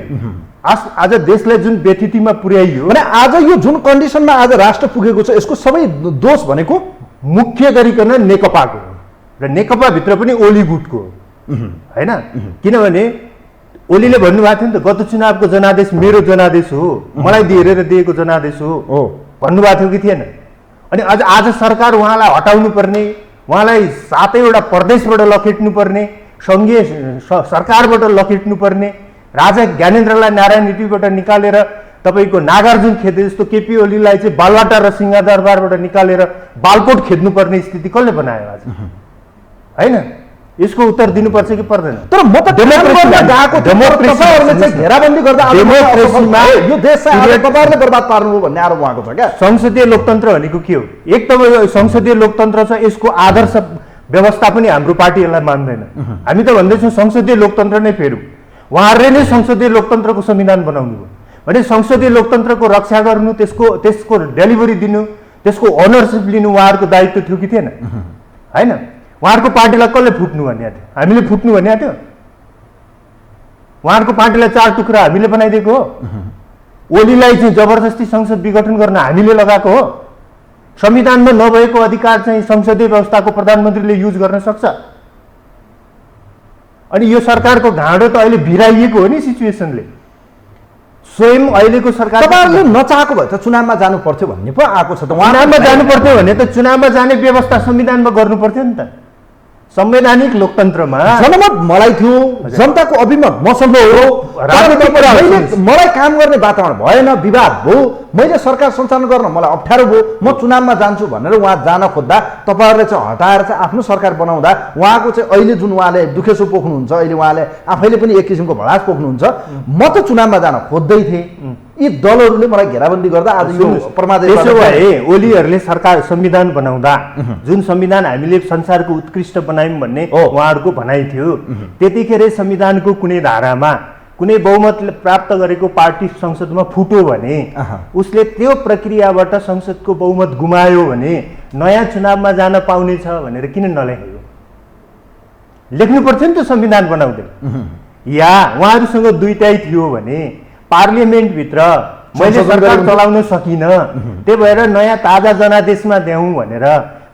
आज देशलाई जुन व्यथितिमा पुर्याइयो, भने आज यो जुन कन्डिसनमा आज राष्ट्र पुगेको छ यसको सबै दोष भनेको मुख्य गरिकन नेकपाको र नेकपाभित्र पनि ओली गुटको हैन। किनभने ओलीले भन्नुभएको थियो नि त, गत चुनावको जनादेश मेरो जनादेश हो, मलाई दिएर दिएको जनादेश हो भन्नुभएको थियो कि थिएन? अनि आज सरकार उहाँलाई हटाउनु पर्ने, उहाँलाई 7वटा प्रदेशबाट लखेट्नु पर्ने, सङ्घीय सरकारबाट लखेट्नु पर्ने, राजा ज्ञानेन्द्रलाई नारायण नीतिबाट निकालेर तपाईँको नागार्जुन खेदे जस्तो केपी ओलीलाई चाहिँ बालवाटा र सिंहदरबारबाट निकालेर बालकोट खेद्नुपर्ने स्थिति कसले बनायो आज हैन? यसको उत्तर दिनुपर्छ कि पर्दैन? तर म त तपाईँहरूले चाहिँ घेराबन्दी गर्दा यो देश चाहिँ तपाईँहरूले बर्बाद पार्नुभयो भन्ने आरोप उहाँको छ क्या। संसदीय लोकतन्त्र भनेको के हो? एक त संसदीय लोकतन्त्र छ, यसको आदर्श व्यवस्था पनि हाम्रो पार्टीहरूलाई मान्दैन। हामी त भन्दैछौँ संसदीय लोकतन्त्र नै फेरौँ। उहाँहरूले नै संसदीय लोकतन्त्रको संविधान बनाउनु भयो भने संसदीय लोकतन्त्रको रक्षा गर्नु, त्यसको डेलिभरी दिनु, त्यसको ओनरसिप लिनु उहाँहरूको दायित्व थियो कि थिएन? होइन, उहाँहरूको पार्टीलाई कसले फुट्नु भनेको थियो? हामीले फुट्नु भनेको थियो? उहाँहरूको पार्टीलाई 4 टुक्रा हामीले बनाइदिएको हो? ओलीलाई चाहिँ जबरजस्ती संसद विघटन गर्न हामीले लगाएको हो? संविधानमा नभएको अधिकार चाहिँ संसदीय व्यवस्थाको प्रधानमन्त्रीले युज गर्न सक्छ? अनि यो सरकारको घाँडो त अहिले भिराइएको हो नि सिचुएसनले। स्वयं अहिलेको सरकार तपाईँहरूले नचाहेको भए त चुनावमा जानु पर्थ्यो भन्ने पो आएको छ त। चुनावमा जानु पर्थ्यो भने त चुनावमा जाने व्यवस्था संविधानमा गर्नु पर्थ्यो नि त। संवैधानिक लोकतन्त्रमा जनमत मलाई थियो, जनताको अभिमत मसँग हो, मलाई काम गर्ने वातावरण भएन, विवाद भयो, मैले सरकार सञ्चालन गर्न मलाई अप्ठ्यारो भयो, म चुनावमा जान्छु भनेर उहाँ जान खोज्दा तपाईँहरूले चाहिँ हटाएर चाहिँ आफ्नो सरकार बनाउँदा उहाँको चाहिँ अहिले जुन उहाँले दुखेसो पोख्नुहुन्छ, अहिले उहाँले आफैले पनि एक किसिमको भडास पोख्नुहुन्छ। म त चुनावमा जान खोज्दै थिएँ, यी दलहरूले मलाई घेराबन्दी गर्दा आज यो त्यसो भए ओलीहरूले सरकार संविधान बनाउँदा जुन संविधान हामीले संसारको उत्कृष्ट बनायौँ भन्ने उहाँहरूको भनाइ थियो, त्यतिखेर संविधानको कुनै धारामा कुनै बहुमत प्राप्त गरेको पार्टी संसदमा फुट्यो भने उसले त्यो प्रक्रियाबाट संसदको बहुमत गुमायो भने नयाँ चुनावमा जान पाउने छ भनेर किन नलेखेको? लेख्नु पर्थ्यो नि त संविधान बनाउँदै। या उहाँहरूसँग दुईटै थियो भने पार्लियामेन्टभित्र मैले सरकार चलाउन सकिनँ, त्यही भएर नयाँ ताजा जनादेशमा द्याउँ भनेर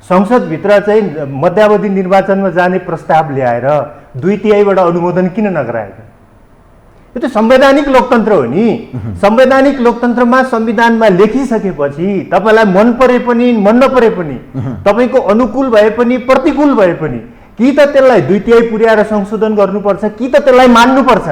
संसदभित्र चाहिँ मध्यावधि निर्वाचनमा जाने प्रस्ताव ल्याएर 2/3बाट अनुमोदन किन नगराएको? यो त संवैधानिक लोकतन्त्र हो नि। संवैधानिक लोकतन्त्रमा संविधानमा लेखिसकेपछि तपाईँलाई मन परे पनि मन नपरे पनि, तपाईँको अनुकूल भए पनि प्रतिकूल भए पनि कि त त्यसलाई 2/3 पुर्याएर संशोधन गर्नुपर्छ कि त त्यसलाई मान्नुपर्छ।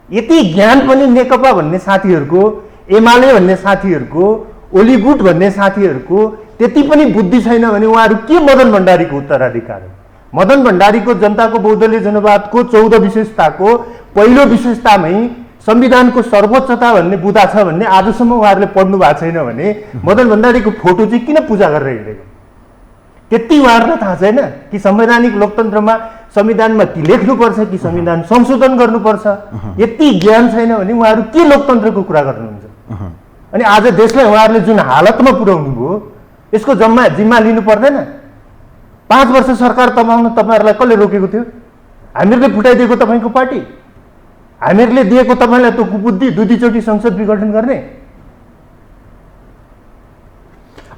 यति ज्ञान पनि नेकपा भन्ने साथीहरूको, एमाले भन्ने साथीहरूको, ओली गुट भन्ने साथीहरूको त्यति पनि बुद्धि छैन भने उहाँहरू के मदन भण्डारीको उत्तराधिकार हो? मदन भण्डारीको जनताको बहुदलीय जनवादको 14 विशेषताको पहिलो विशेषतामै संविधानको सर्वोच्चता भन्ने बुँदा छ भन्ने आजसम्म उहाँहरूले पढ्नु भएको छैन भने मदन भण्डारीको फोटो चाहिँ किन पूजा गरेर हिँडेको? त्यति उहाँहरूलाई थाहा छैन कि संवैधानिक लोकतन्त्रमा संविधानमा कि लेख्नुपर्छ कि संविधान संशोधन गर्नुपर्छ? यति ज्ञान छैन भने उहाँहरू के लोकतन्त्रको कुरा गर्नुहुन्छ? अनि आज देशलाई उहाँहरूले जुन हालतमा पुर्याउनु भयो यसको जिम्मा लिनु पर्दैन? 5 वर्ष सरकार तमाउन तपाईँहरूलाई कसले रोकेको थियो? हामीहरूले फुटाइदिएको तपाईँको पार्टी, हामीहरूले दिएको तपाईँलाई त्यो कुबुद्धि 2-2चोटि संसद विघटन गर्ने।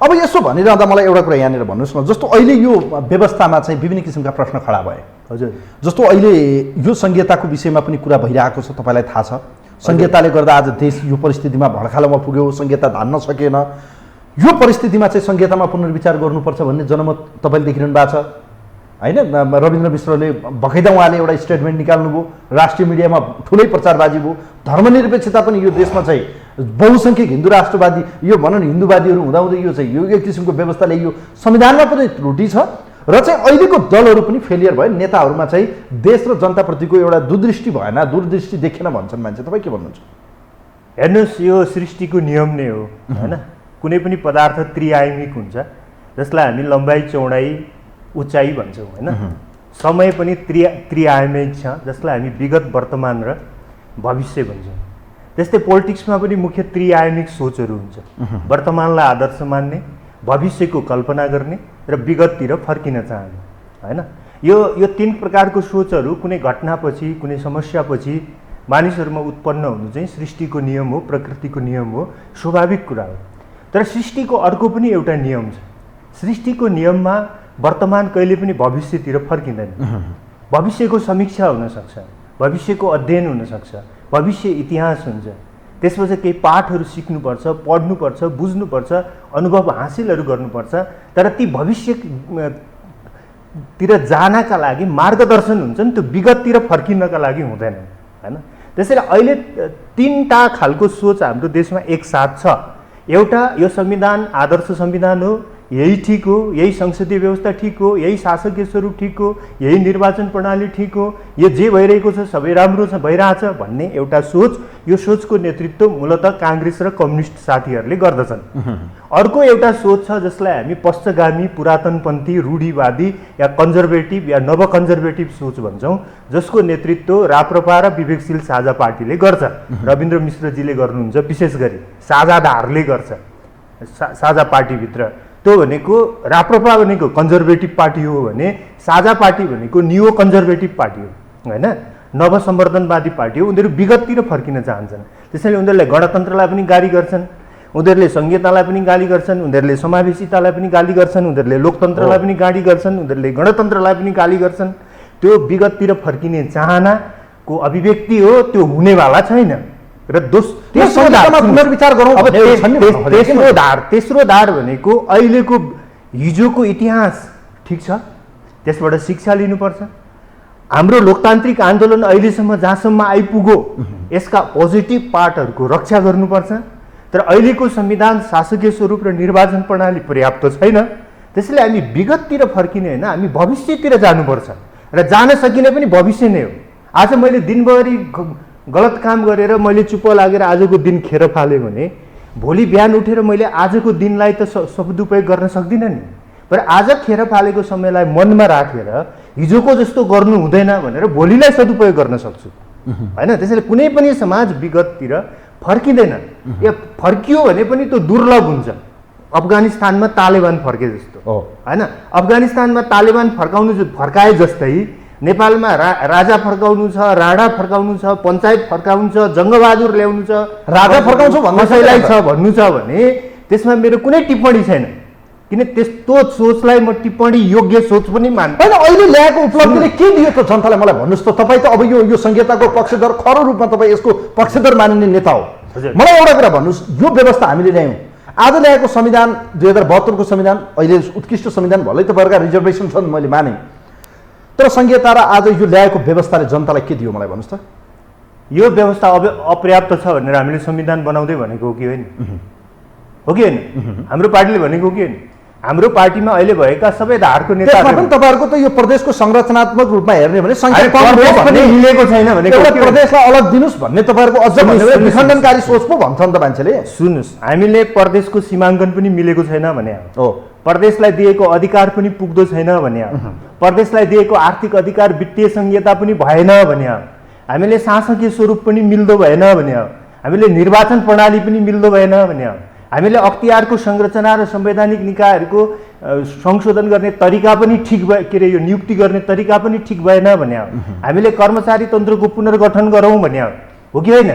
अब यसो भनिरहँदा मलाई एउटा कुरा यहाँनिर भन्नुहोस् न, जस्तो अहिले यो व्यवस्थामा चाहिँ विभिन्न किसिमका प्रश्न खडा भए। हजुर, जस्तो अहिले यो संहिताको विषयमा पनि कुरा भइरहेको छ, तपाईँलाई थाहा छ। संहिताले गर्दा आज देश यो परिस्थितिमा भड्खालोमा पुग्यो, संहिता धान्न सकेन। यो परिस्थितिमा चाहिँ संहितामा पुनर्विचार गर्नुपर्छ भन्ने जनमत तपाईँले देखिरहनु भएको छ होइन? रविन्द्र मिश्रले बखैदा उहाँले एउटा स्टेटमेन्ट निकाल्नुभयो, राष्ट्रिय मिडियामा ठुलै प्रचारबाजी भयो। धर्मनिरपेक्षता पनि यो देशमा चाहिँ बहुसङ्ख्यक हिन्दू राष्ट्रवादी, यो भनौँ न हिन्दूवादीहरू हुँदाहुँदै यो चाहिँ यो एक किसिमको व्यवस्थाले यो संविधानमा पनि त्रुटि छ र चाहिँ अहिलेको दलहरू पनि फेलियर भयो। नेताहरूमा चाहिँ देश र जनताप्रतिको एउटा दूरदृष्टि भएन, दूरदृष्टि देखेन भन्छन् मान्छे। तपाईँ के भन्नुहुन्छ? हेर्नुहोस्, यो सृष्टिको नियम नै हो होइन? कुनै पनि पदार्थ त्रिआयामिक हुन्छ, जसलाई हामी लम्बाइ चौडाइ उचाइ भन्छौँ होइन? समय पनि त्रिआयामिक छ, जसलाई हामी विगत वर्तमान र भविष्य भन्छौँ। त्यस्तै पोलिटिक्समा पनि मुख्य त्रिआयामिक सोचहरू हुन्छ, वर्तमानलाई आदर्श मान्ने, भविष्यको कल्पना गर्ने र विगततिर फर्किन चाहने होइन? यो 3 प्रकारको सोचहरू कुनै घटनापछि, कुनै समस्यापछि मानिसहरूमा उत्पन्न हुनु चाहिँ सृष्टिको नियम हो, प्रकृतिको नियम हो, स्वाभाविक कुरा हो। तर सृष्टिको अर्को पनि एउटा नियम छ। सृष्टिको नियममा वर्तमान कहिले पनि भविष्यतिर फर्किँदैन। भविष्यको समीक्षा हुनसक्छ, भविष्यको अध्ययन हुनसक्छ, भविष्य इतिहास हुन्छ। त्यसपछि केही पाठहरू सिक्नुपर्छ, पढ्नुपर्छ, बुझ्नुपर्छ, अनुभव हासिलहरू गर्नुपर्छ। तर ती भविष्यतिर जानका लागि मार्गदर्शन हुन्छ नि, त्यो विगततिर फर्किनका लागि हुँदैन होइन? त्यसैले अहिले 3टा खालको सोच हाम्रो देशमा एकसाथ छ। एउटा यो संविधान आदर्श संविधान हो, यही ठिक हो, यही संसदीय व्यवस्था ठिक हो, यही शासकीय स्वरूप ठिक हो, यही निर्वाचन प्रणाली ठिक हो, यो जे भइरहेको छ सबै राम्रो छ भइरहेछ भन्ने एउटा सोच, यो सोचको नेतृत्व मूलतः काङ्ग्रेस र कम्युनिस्ट साथीहरूले गर्दछन्। अर्को एउटा सोच छ जसलाई हामी पश्चगामी पुरातनपन्थी रूढिवादी या कन्जर्भेटिभ या नव कन्जर्भेटिभ सोच भन्छौँ, जसको नेतृत्व राप्रपा र विवेकशील साझा पार्टीले गर्छ। रविन्द्र मिश्रजीले गर्नुहुन्छ, विशेष गरी साझादारले गर्छ साझा पार्टीभित्र। त्यो भनेको राप्रपा भनेको कन्जर्भेटिभ पार्टी हो भने साझा पार्टी भनेको न्यू कन्जर्भेटिभ पार्टी हो, होइन, नवसम्वर्धनवादी पार्टी हो। उनीहरू विगततिर फर्किन चाहन्छन्, त्यसैले उनीहरूले गणतन्त्रलाई पनि गाली गर्छन्, उनीहरूले संहितालाई पनि गाली गर्छन्, उनीहरूले समावेशितालाई पनि गाली गर्छन्, उनीहरूले लोकतन्त्रलाई पनि गाली गर्छन्, उनीहरूले गणतन्त्रलाई पनि गाली गर्छन्। त्यो विगततिर फर्किने चाहनाको अभिव्यक्ति हो, त्यो हुनेवाला छैन। र तेस्रो धार भनेको अहिलेको हिजोको इतिहास ठिक छ, त्यसबाट शिक्षा लिनुपर्छ। हाम्रो लोकतान्त्रिक आन्दोलन अहिलेसम्म जहाँसम्म आइपुग्यो यसका पोजिटिभ पार्टहरूको रक्षा गर्नुपर्छ। तर अहिलेको संविधान शासकीय स्वरूप र निर्वाचन प्रणाली पर्याप्त छैन, त्यसैले हामी विगततिर फर्किने होइन, हामी भविष्यतिर जानुपर्छ र जान सकिने पनि भविष्य नै हो। आज मैले दिनभरि गलत काम गरेर मैले चुप लागेर आजको दिन खेर फालेँ भने भोलि बिहान उठेर मैले आजको दिनलाई त सदुपयोग गर्न सक्दिनँ नि। पर आज खेर फालेको समयलाई मनमा राखेर हिजोको जस्तो गर्नु हुँदैन भनेर भोलिलाई सदुपयोग गर्न सक्छु, होइन। त्यसैले कुनै पनि समाज विगततिर फर्किँदैन, या फर्कियो भने पनि त्यो दुर्लभ हुन्छ। अफगानिस्तानमा तालिबान फर्के जस्तो, होइन। अफगानिस्तानमा तालिबान फर्काए जस्तै नेपालमा राजा फर्काउनु छ, राणा फर्काउनु छ, पञ्चायत फर्काउनु छ, जङ्गबहादुर ल्याउनु छ, राजा फर्काउँछु कसैलाई छ भन्नु छ भने त्यसमा मेरो कुनै टिप्पणी छैन, किन त्यस्तो सोचलाई म टिप्पणी योग्य सोच पनि मान्छु। होइन, अहिले ल्याएको उपलब्धिले के दियो त जनतालाई, मलाई भन्नुहोस् त। तपाईँ त अब यो संहिताको पक्षधर, खरो रूपमा तपाईँ यसको पक्षधर मानिने नेता हो। मलाई एउटा कुरा भन्नुहोस्, यो व्यवस्था हामीले ल्यायौँ, आज ल्याएको संविधान 2072 को संविधान अहिले उत्कृष्ट संविधान भलै तपाईँहरूका रिजर्भेसन छन्, मैले माने, तर संहिता र आज यो ल्याएको व्यवस्थाले जनतालाई के दियो मलाई भन्नुहोस् त। यो व्यवस्था अपर्याप्त छ भनेर हामीले संविधान बनाउँदै भनेको हो कि होइन? हो कि होइन? हाम्रो पार्टीले भनेको हो कि होइन? हाम्रो पार्टीमा अहिले भएका सबै धारको नेताहरू, तपाईँहरूको त यो प्रदेशको संरचनात्मक रूपमा हेर्ने भने संख्या कम पनि मिलेको छैन भने एउटा प्रदेशलाई अलग दिनुस् भन्ने तपाईँहरूको अझ विखण्डनकारी सोच पो भन्छ नि त मान्छेले। सुन्नुहोस्, हामीले प्रदेशको सीमाङ्कन पनि मिलेको छैन भने हो, प्रदेशलाई दिएको अधिकार पनि पुग्दो छैन भने हो, प्रदेशलाई दिएको आर्थिक अधिकार वित्तीय संहिता पनि भएन भने हो, हामीले शासकीय स्वरूप पनि मिल्दो भएन भने हो, हामीले निर्वाचन प्रणाली पनि मिल्दो भएन भने हो, हामीले अख्तियारको संरचना र संवैधानिक निकायहरूको संशोधन गर्ने तरिका पनि ठिक भए, के अरे यो नियुक्ति गर्ने तरिका पनि ठिक भएन भने हो, हामीले कर्मचारी तन्त्रको पुनर्गठन गरौँ भने हो कि होइन?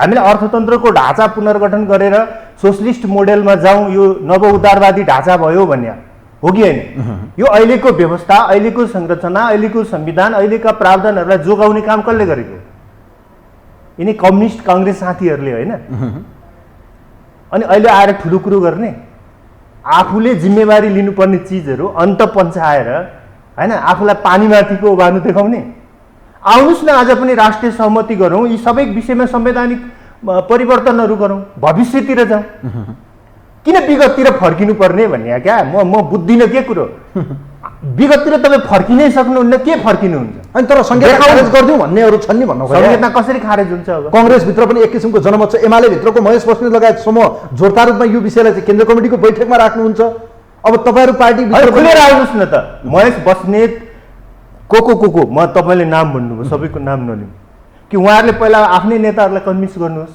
हामीले अर्थतन्त्रको ढाँचा पुनर्गठन गरेर सोसलिस्ट मोडेलमा जाउँ, यो नव उदारवादी ढाँचा भयो भन्ने हो कि होइन? यो अहिलेको व्यवस्था, अहिलेको संरचना, अहिलेको संविधान, अहिलेका प्रावधानहरूलाई जोगाउने काम कसले गरेको? यिनी कम्युनिस्ट काङ्ग्रेस साथीहरूले, होइन? अनि अहिले आएर ठुलो कुरो गर्ने, आफूले जिम्मेवारी लिनुपर्ने चिजहरू अन्त पन्छाएर, होइन, आफूलाई पानीमाथिको उभानो देखाउने। आउनुहोस् न, आज पनि राष्ट्रिय सहमति गरौँ, यी सबै विषयमा संवैधानिक परिवर्तनहरू गरौँ, भविष्यतिर जाउँ। किन विगततिर फर्किनु पर्ने भन्ने क्या? म बुझ्दिनँ के कुरो। विगततिर तपाईँ फर्किनै सक्नुहुन्न, के फर्किनुहुन्छ? अनि तर संहिता खारेज गरिदिउँ भन्नेहरू छन् नि भन्नु खोजेको। संहिता कसरी खारेज हुन्छ? अब कङ्ग्रेसभित्र पनि एक किसिमको जनमत छ, एमाले भित्रको महेश बस्नेत लगायत समूह जोरदार रूपमा यो विषयलाई चाहिँ केन्द्रीय कमिटीको बैठकमा राख्नुहुन्छ। अब तपाईँहरू पार्टी खुलेर आउनुहोस् न त। महेश बस्नेत को म तपाईँले नाम भन्नुभयो, सबैको नाम नलिनु कि उहाँहरूले पहिला आफ्नै नेताहरूलाई कन्भिन्स गर्नुहोस्,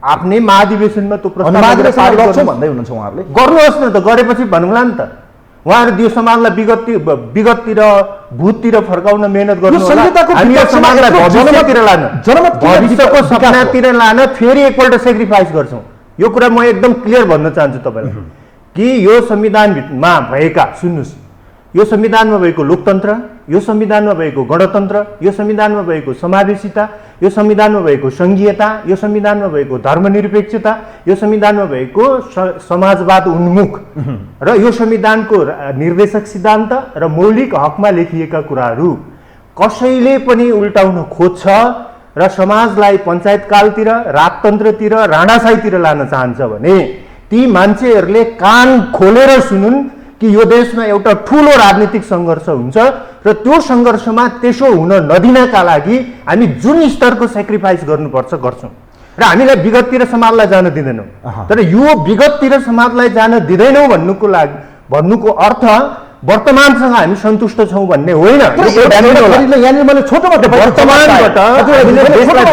आफ्नै महाधिवेशनमा त्यो प्रस्ताव भन्दै हुनुहुन्छ उहाँहरूले। गर्नुहोस् न त, गरेपछि भन्नुला नि त। उहाँहरू यो समाजलाई विगततिर भूततिर फर्काउन मेहनत गर्नु, भविष्यको सपनातिर लान फेरि एकपल्ट सेक्रिफाइस गर्छौँ। यो कुरा म एकदम क्लियर भन्न चाहन्छु तपाईँलाई कि यो संविधानमा भएका, सुन्नुहोस्, यो संविधानमा भएको लोकतन्त्र, यो संविधानमा भएको गणतन्त्र, यो संविधानमा भएको समावेशिता, यो संविधानमा भएको संघीयता, यो संविधानमा भएको धर्मनिरपेक्षता, यो संविधानमा भएको समाजवाद उन्मुख र यो संविधानको निर्देशक सिद्धान्त र मौलिक हकमा लेखिएका कुराहरू कसैले पनि उल्टाउन खोज्छ र समाजलाई पञ्चायतकालतिर, राजतन्त्रतिर, राणाशाहीतिर लान चाहन्छ भने ती मान्छेहरूले कान खोलेर सुनुन् कि यो देशमा एउटा ठुलो राजनीतिक सङ्घर्ष हुन्छ र त्यो सङ्घर्षमा त्यसो हुन नदिनका लागि हामी जुन स्तरको सेक्रिफाइस गर्नुपर्छ गर्छौँ र हामीलाई विगततिर समाजलाई जान दिँदैनौँ। तर यो विगततिर समाजलाई जान दिँदैनौँ भन्नुको अर्थ वर्तमानसँग हामी सन्तुष्ट छौँ भन्ने होइन। यहाँनिर मैले छोटोमा वर्तमानबाट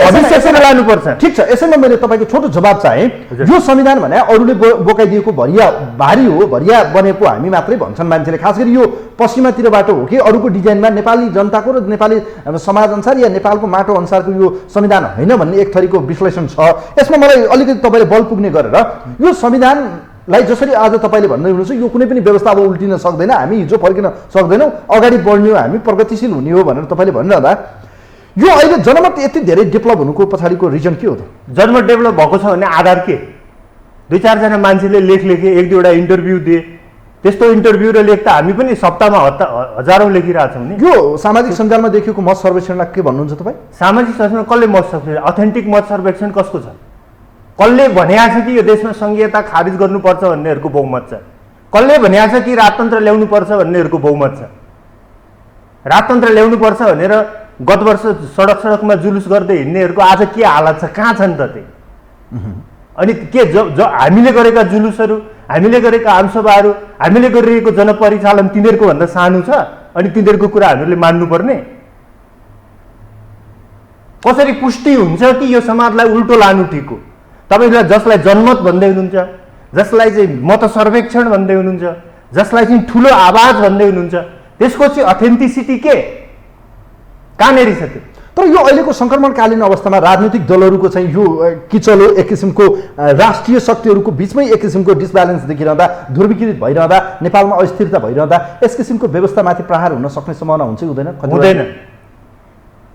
भविष्यसम्म लानुपर्छ। ठिक छ, यसैमा मैले तपाईँको छोटो जवाब चाहेँ। यो संविधान भने अरूले बोकाइदिएको भरिया भारी हो, भरिया बनेको हामी मात्रै भन्छन् मान्छेले, खास गरी यो पश्चिमातिरबाट हो कि अरूको डिजाइनमा नेपाली जनताको र नेपाली समाज अनुसार या नेपालको माटो अनुसारको यो संविधान होइन भन्ने एक थरीको विश्लेषण छ। यसमा मलाई अलिकति तपाईँले बल पुग्ने गरेर यो संविधानलाई जसरी आज तपाईँले भन्दै हुनुहुन्छ यो कुनै पनि व्यवस्था अब उल्टिन सक्दैन, हामी हिजो फर्किन सक्दैनौँ, अगाडि बढ्ने हो, हामी प्रगतिशील हुने हो भनेर तपाईँले भनिरहँदा यो अहिले जनमत यति धेरै डेभलप हुनुको पछाडिको रिजन के हो त? जनमत डेभलप भएको छ भने आधार के? 2-4जना मान्छेले लेख एक दुईवटा इन्टरभ्यू दिए, त्यस्तो इन्टरभ्यू र लेख त हामी पनि सप्ताहमा हजारौँ लेखिरहेछौँ नि। यो सामाजिक सञ्जालमा देखिएको मत सर्वेक्षणलाई के भन्नुहुन्छ तपाईँ? सामाजिक सर्वेक्षण कसले मत सर्वेक्षण, अथेन्टिक मत सर्वेक्षण कसको छ? कसले भनेको छ कि यो देशमा सङ्घीयता खारिज गर्नुपर्छ भन्नेहरूको बहुमत छ? कसले भनेको छ कि राजतन्त्र ल्याउनुपर्छ भन्नेहरूको बहुमत छ? राजतन्त्र ल्याउनुपर्छ भनेर गत वर्ष सडकमा जुलुस गर्दै हिँड्नेहरूको आज के हालत छ? कहाँ छन् त त्यो? अनि के हामीले गरेका जुलुसहरू, हामीले गरेका आमसभाहरू, हामीले गरिरहेको जनपरिचालन तिनीहरूको भन्दा सानो छ अनि तिनीहरूको कुरा हामीहरूले मान्नुपर्ने? कसरी पुष्टि हुन्छ कि यो समाजलाई उल्टो लानु ठिक हो? तपाईँलाई जसलाई जनमत भन्दै हुनुहुन्छ, जसलाई चाहिँ मत सर्वेक्षण भन्दै हुनुहुन्छ, जसलाई चाहिँ ठुलो आवाज भन्दै हुनुहुन्छ, त्यसको चाहिँ अथेन्टिसिटी के कहाँनेरि छ त्यो? तर यो अहिलेको सङ्क्रमणकालीन अवस्थामा राजनीतिक दलहरूको चाहिँ यो किचलो एक किसिमको राष्ट्रिय शक्तिहरूको बिचमै एक किसिमको डिसब्यालेन्स देखिरहँदा, ध्रुवीकृत भइरहँदा, नेपालमा अस्थिरता भइरहँदा यस किसिमको व्यवस्थामाथि प्रहार हुन सक्ने सम्भावना हुन्छ हुँदैन? हुँदैन।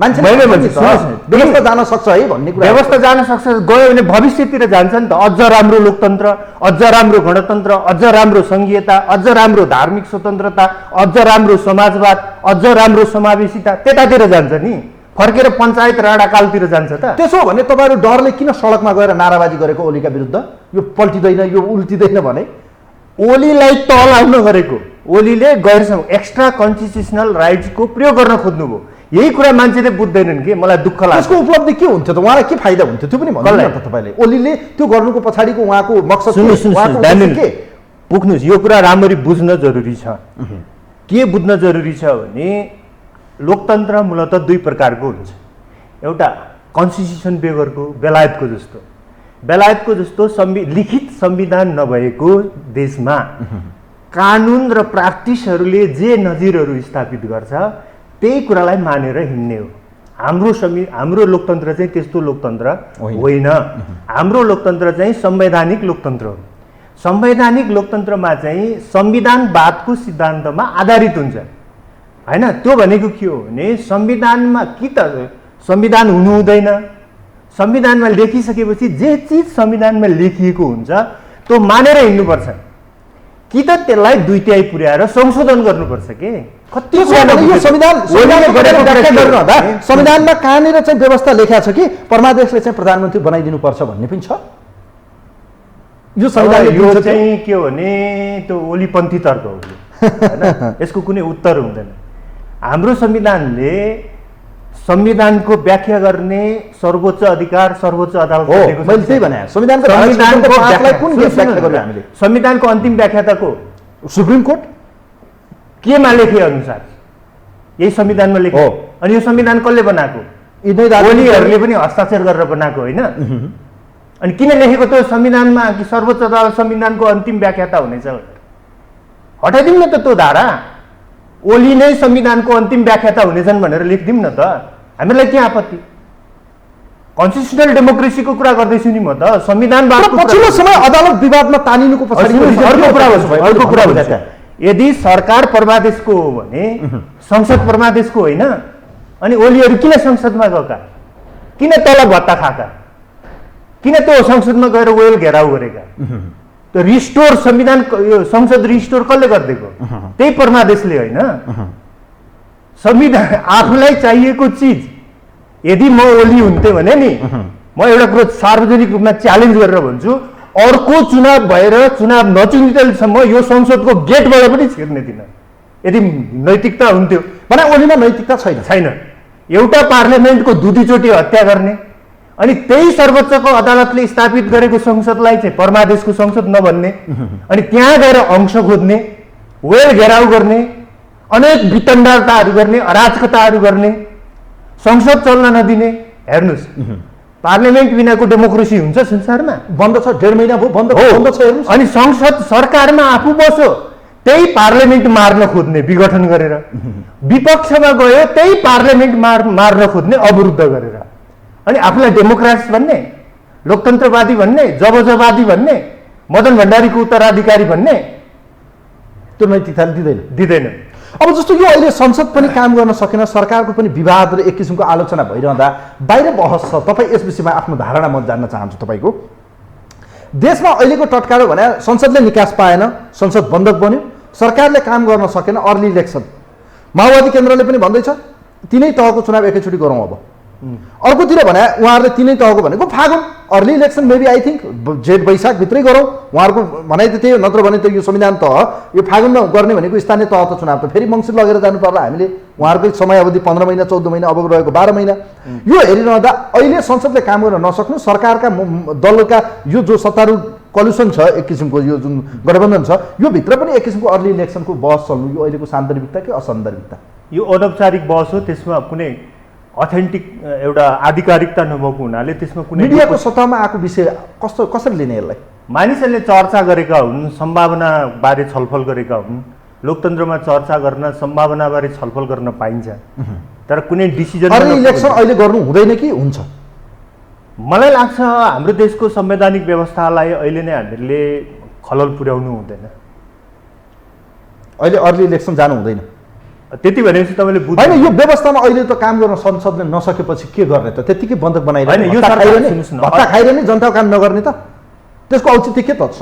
मान्छे व्यवस्था जान सक्छ है भन्ने कुरा, व्यवस्था जान सक्छ, गयो भने भविष्यतिर जान्छ नि त। अझ राम्रो लोकतन्त्र, अझ राम्रो गणतन्त्र, अझ राम्रो सङ्घीयता, अझ राम्रो धार्मिक स्वतन्त्रता, अझ राम्रो समाजवाद, अझ राम्रो समावेशिता, त्यतातिर जान्छ नि। फर्केर पञ्चायत राणाकालतिर जान्छ त? त्यसो हो भने तपाईँहरू डरले किन सडकमा गएर नाराबाजी गरेको ओलीका विरुद्ध? यो पल्टिँदैन, यो उल्टिँदैन भने ओलीलाई तल आउन गरेको, ओलीले गैर एक्स्ट्रा कन्स्टिट्युसनल राइट्सको प्रयोग गर्न खोज्नुभयो। यही कुरा मान्छेले बुझ्दैनन् कि मलाई दुःख लाग्छ। त्यसको उपलब्धि के हुन्थ्यो त? उहाँलाई के फाइदा हुन्थ्यो त्यो पनि भन्नु न त तपाईँले। ओलीले त्यो गर्नुको पछाडिको उहाँको मकसद के? पुग्नुहोस्, यो कुरा राम्ररी बुझ्न जरुरी छ। के बुझ्न जरुरी छ भने लोकतन्त्र मूलतः दुई प्रकारको हुन्छ। एउटा कन्स्टिट्युसन बेगरको, बेलायतको जस्तो लिखित संविधान नभएको देशमा कानुन र प्र्याक्टिसहरूले जे नजिरहरू स्थापित गर्छ त्यही कुरालाई मानेर हिँड्ने हो। हाम्रो लोकतन्त्र चाहिँ त्यस्तो लोकतन्त्र होइन। हाम्रो लोकतन्त्र चाहिँ संवैधानिक लोकतन्त्र हो। संवैधानिक लोकतन्त्रमा चाहिँ संविधानवादको सिद्धान्तमा आधारित हुन्छ हैन। त्यो भनेको के हो भने संविधानमा कि त संविधान हुनु हुँदैन, संविधानमा लेखिसकेपछि जे चिज संविधानमा लेखिएको हुन्छ त्यो मानेर हिँड्नुपर्छ, कि त त्यसलाई 2/3 पुर्याएर संशोधन गर्नुपर्छ के? संविधानमा कहाँनिर चाहिँ व्यवस्था लेखा छ कि परमादेशले चाहिँ प्रधानमन्त्री बनाइदिनुपर्छ भन्ने पनि छ? यो संविधान यो चाहिँ के हो भने त्यो ओलीपन्थी तर्क हो हैन, यसको कुनै उत्तर हुँदैन। हाम्रो संविधानले संविधानको व्याख्या गर्ने सर्वोच्च अधिकार सर्वोच्च अदालतले दिएको छ। मैले त्यही भने संविधानको अन्तिम व्याख्या त को? सुप्रिम कोर्ट केमा लेखे अनुसार यही संविधानमा लेखे। अनि यो संविधान कसले बनाएको? ओलीहरूले पनि हस्ताक्षर गरेर बनाएको होइन। अनि किन लेखेको त्यो संविधानमा कि सर्वोच्च अदालत संविधानको अन्तिम व्याख्याता हुनेछ? हटाइदिउँ न त त्यो धारा, ओली नै संविधानको अन्तिम व्याख्याता हुनेछन् भनेर लेखिदिउँ न त, हामीलाई के आपत्ति? कन्स्टिट्युसनल डेमोक्रेसीको कुरा गर्दैछु नि म त, संविधानवादको पछिल्लो समय अदालत विवादमा तानिनुको पछाडि अर्को कुरा हुन्छ। यदि सरकार परमादेशको हो भने संसद परमादेशको होइन, अनि ओलीहरू किन संसदमा गएका? किन तल भत्ता खाएका? किन त्यो संसदमा गएर वेल घेराउ गरेका? त्यो रिस्टोर संविधान संसद रिस्टोर कसले गरिदिएको? त्यही परमादेशले होइन। संविधान आफूलाई चाहिएको चिज यदि म ओली हुन्थेँ भने नि, म एउटा कुरो सार्वजनिक रूपमा च्यालेन्ज गरेर भन्छु, अर्को चुनाव भएर चुनाव नचुनिन्जेलसम्म यो संसदको गेटबाट पनि छिर्ने थिएन यदि नैतिकता हुन्थ्यो भने ओलीमा नैतिकता छैन। एउटा पार्लियामेन्टको दुईचोटि हत्या गर्ने अनि त्यही सर्वोच्चको अदालतले स्थापित गरेको संसदलाई चाहिँ परमादेशको संसद नभन्ने अनि त्यहाँ गएर अंश खोज्ने, वेल घेराउ गर्ने, अनेक वितण्डताहरू गर्ने, अराजकताहरू गर्ने, संसद चल्न नदिने। हेर्नुहोस्, पार्लियामेन्ट बिनाको डेमोक्रेसी हुन्छ संसारमा? बन्द छ, 1.5 महिना भयो बन्द छ। हेर्नुहोस्, अनि संसद सरकारमा आफू बस्यो, त्यही पार्लियामेन्ट मार्न खोज्ने विघटन गरेर, विपक्षमा गयो त्यही पार्लियामेन्ट मार्न खोज्ने अवरुद्ध गरेर, अनि आफूलाई डेमोक्रेट्स भन्ने, लोकतन्त्रवादी भन्ने, जबजवादी भन्ने, मदन भण्डारीको उत्तराधिकारी भन्ने, त्यो नैतिकता दिँदैन। अब जस्तो यो अहिले संसद पनि काम गर्न सकेन, सरकारको पनि विवाद र एक किसिमको आलोचना भइरहँदा बाहिर बहस छ। तपाईँ यस विषयमा आफ्नो धारणा म जान्न चाहन्छु। तपाईँको देशमा अहिलेको टटकारो भने संसदले निकास पाएन, संसद बन्धक बन्यो, सरकारले काम गर्न सकेन, अर्ली इलेक्सन। माओवादी केन्द्रले पनि भन्दैछ तिनै तहको चुनाव एकैचोटि गरौँ। अब अर्कोतिर भने उहाँहरूले तिनै तहको भनेको फागुन, early election maybe I think जेठ वैशाख भित्रै गरौँ, उहाँहरूको भनाइ त त्यही हो। नत्र भने त यो संविधान तह यो फागुनमा गर्ने भनेको स्थानीय तह त चुनाव त फेरि मङ्सिर लगेर जानु पर्ला हामीले। उहाँहरूकै समयावधि 15 महिना 14 महिना, अब रहेको 12 महिना। यो हेरिरहँदा अहिले संसदले काम गर्न नसक्नु, सरकारका दलका यो जो सत्तारूढ कलुसन छ एक किसिमको, यो जुन गठबन्धन छ, यो भित्र पनि एक किसिमको अर्ली इलेक्सनको बहस चल्नु, यो अहिलेको सान्दर्भिकता कि असन्दर्भिकता? यो अनौपचारिक बहस हो, त्यसमा कुनै अथेन्टिक एउटा आधिकारिकता नभएको हुनाले त्यसमा कुनै मिडियाको सतहमा आएको विषय कसरी लिने यसलाई? मानिसहरूले चर्चा गरेका हुन्, सम्भावनाबारे छलफल गरेका हुन्। लोकतन्त्रमा चर्चा गर्न, सम्भावनाबारे छलफल गर्न पाइन्छ, तर कुनै डिसिजन इलेक्सन अहिले गर्नु हुँदैन कि हुन्छ? मलाई लाग्छ हाम्रो देशको संवैधानिक व्यवस्थालाई अहिले नै हामीले खलल पुर्याउनु हुँदैन। अहिले अर्ली इलेक्सन जानु हुँदैन त्यति भनेपछि तपाईँले बुझ्नु होइन। यो व्यवस्थामा अहिले त काम गर्न संसदले नसकेपछि के गर्ने त? त्यतिकै बन्धक बनाइरहने, यो भत्ता खाइरहने, जनताको काम नगर्ने त? त्यसको औचित्य के त?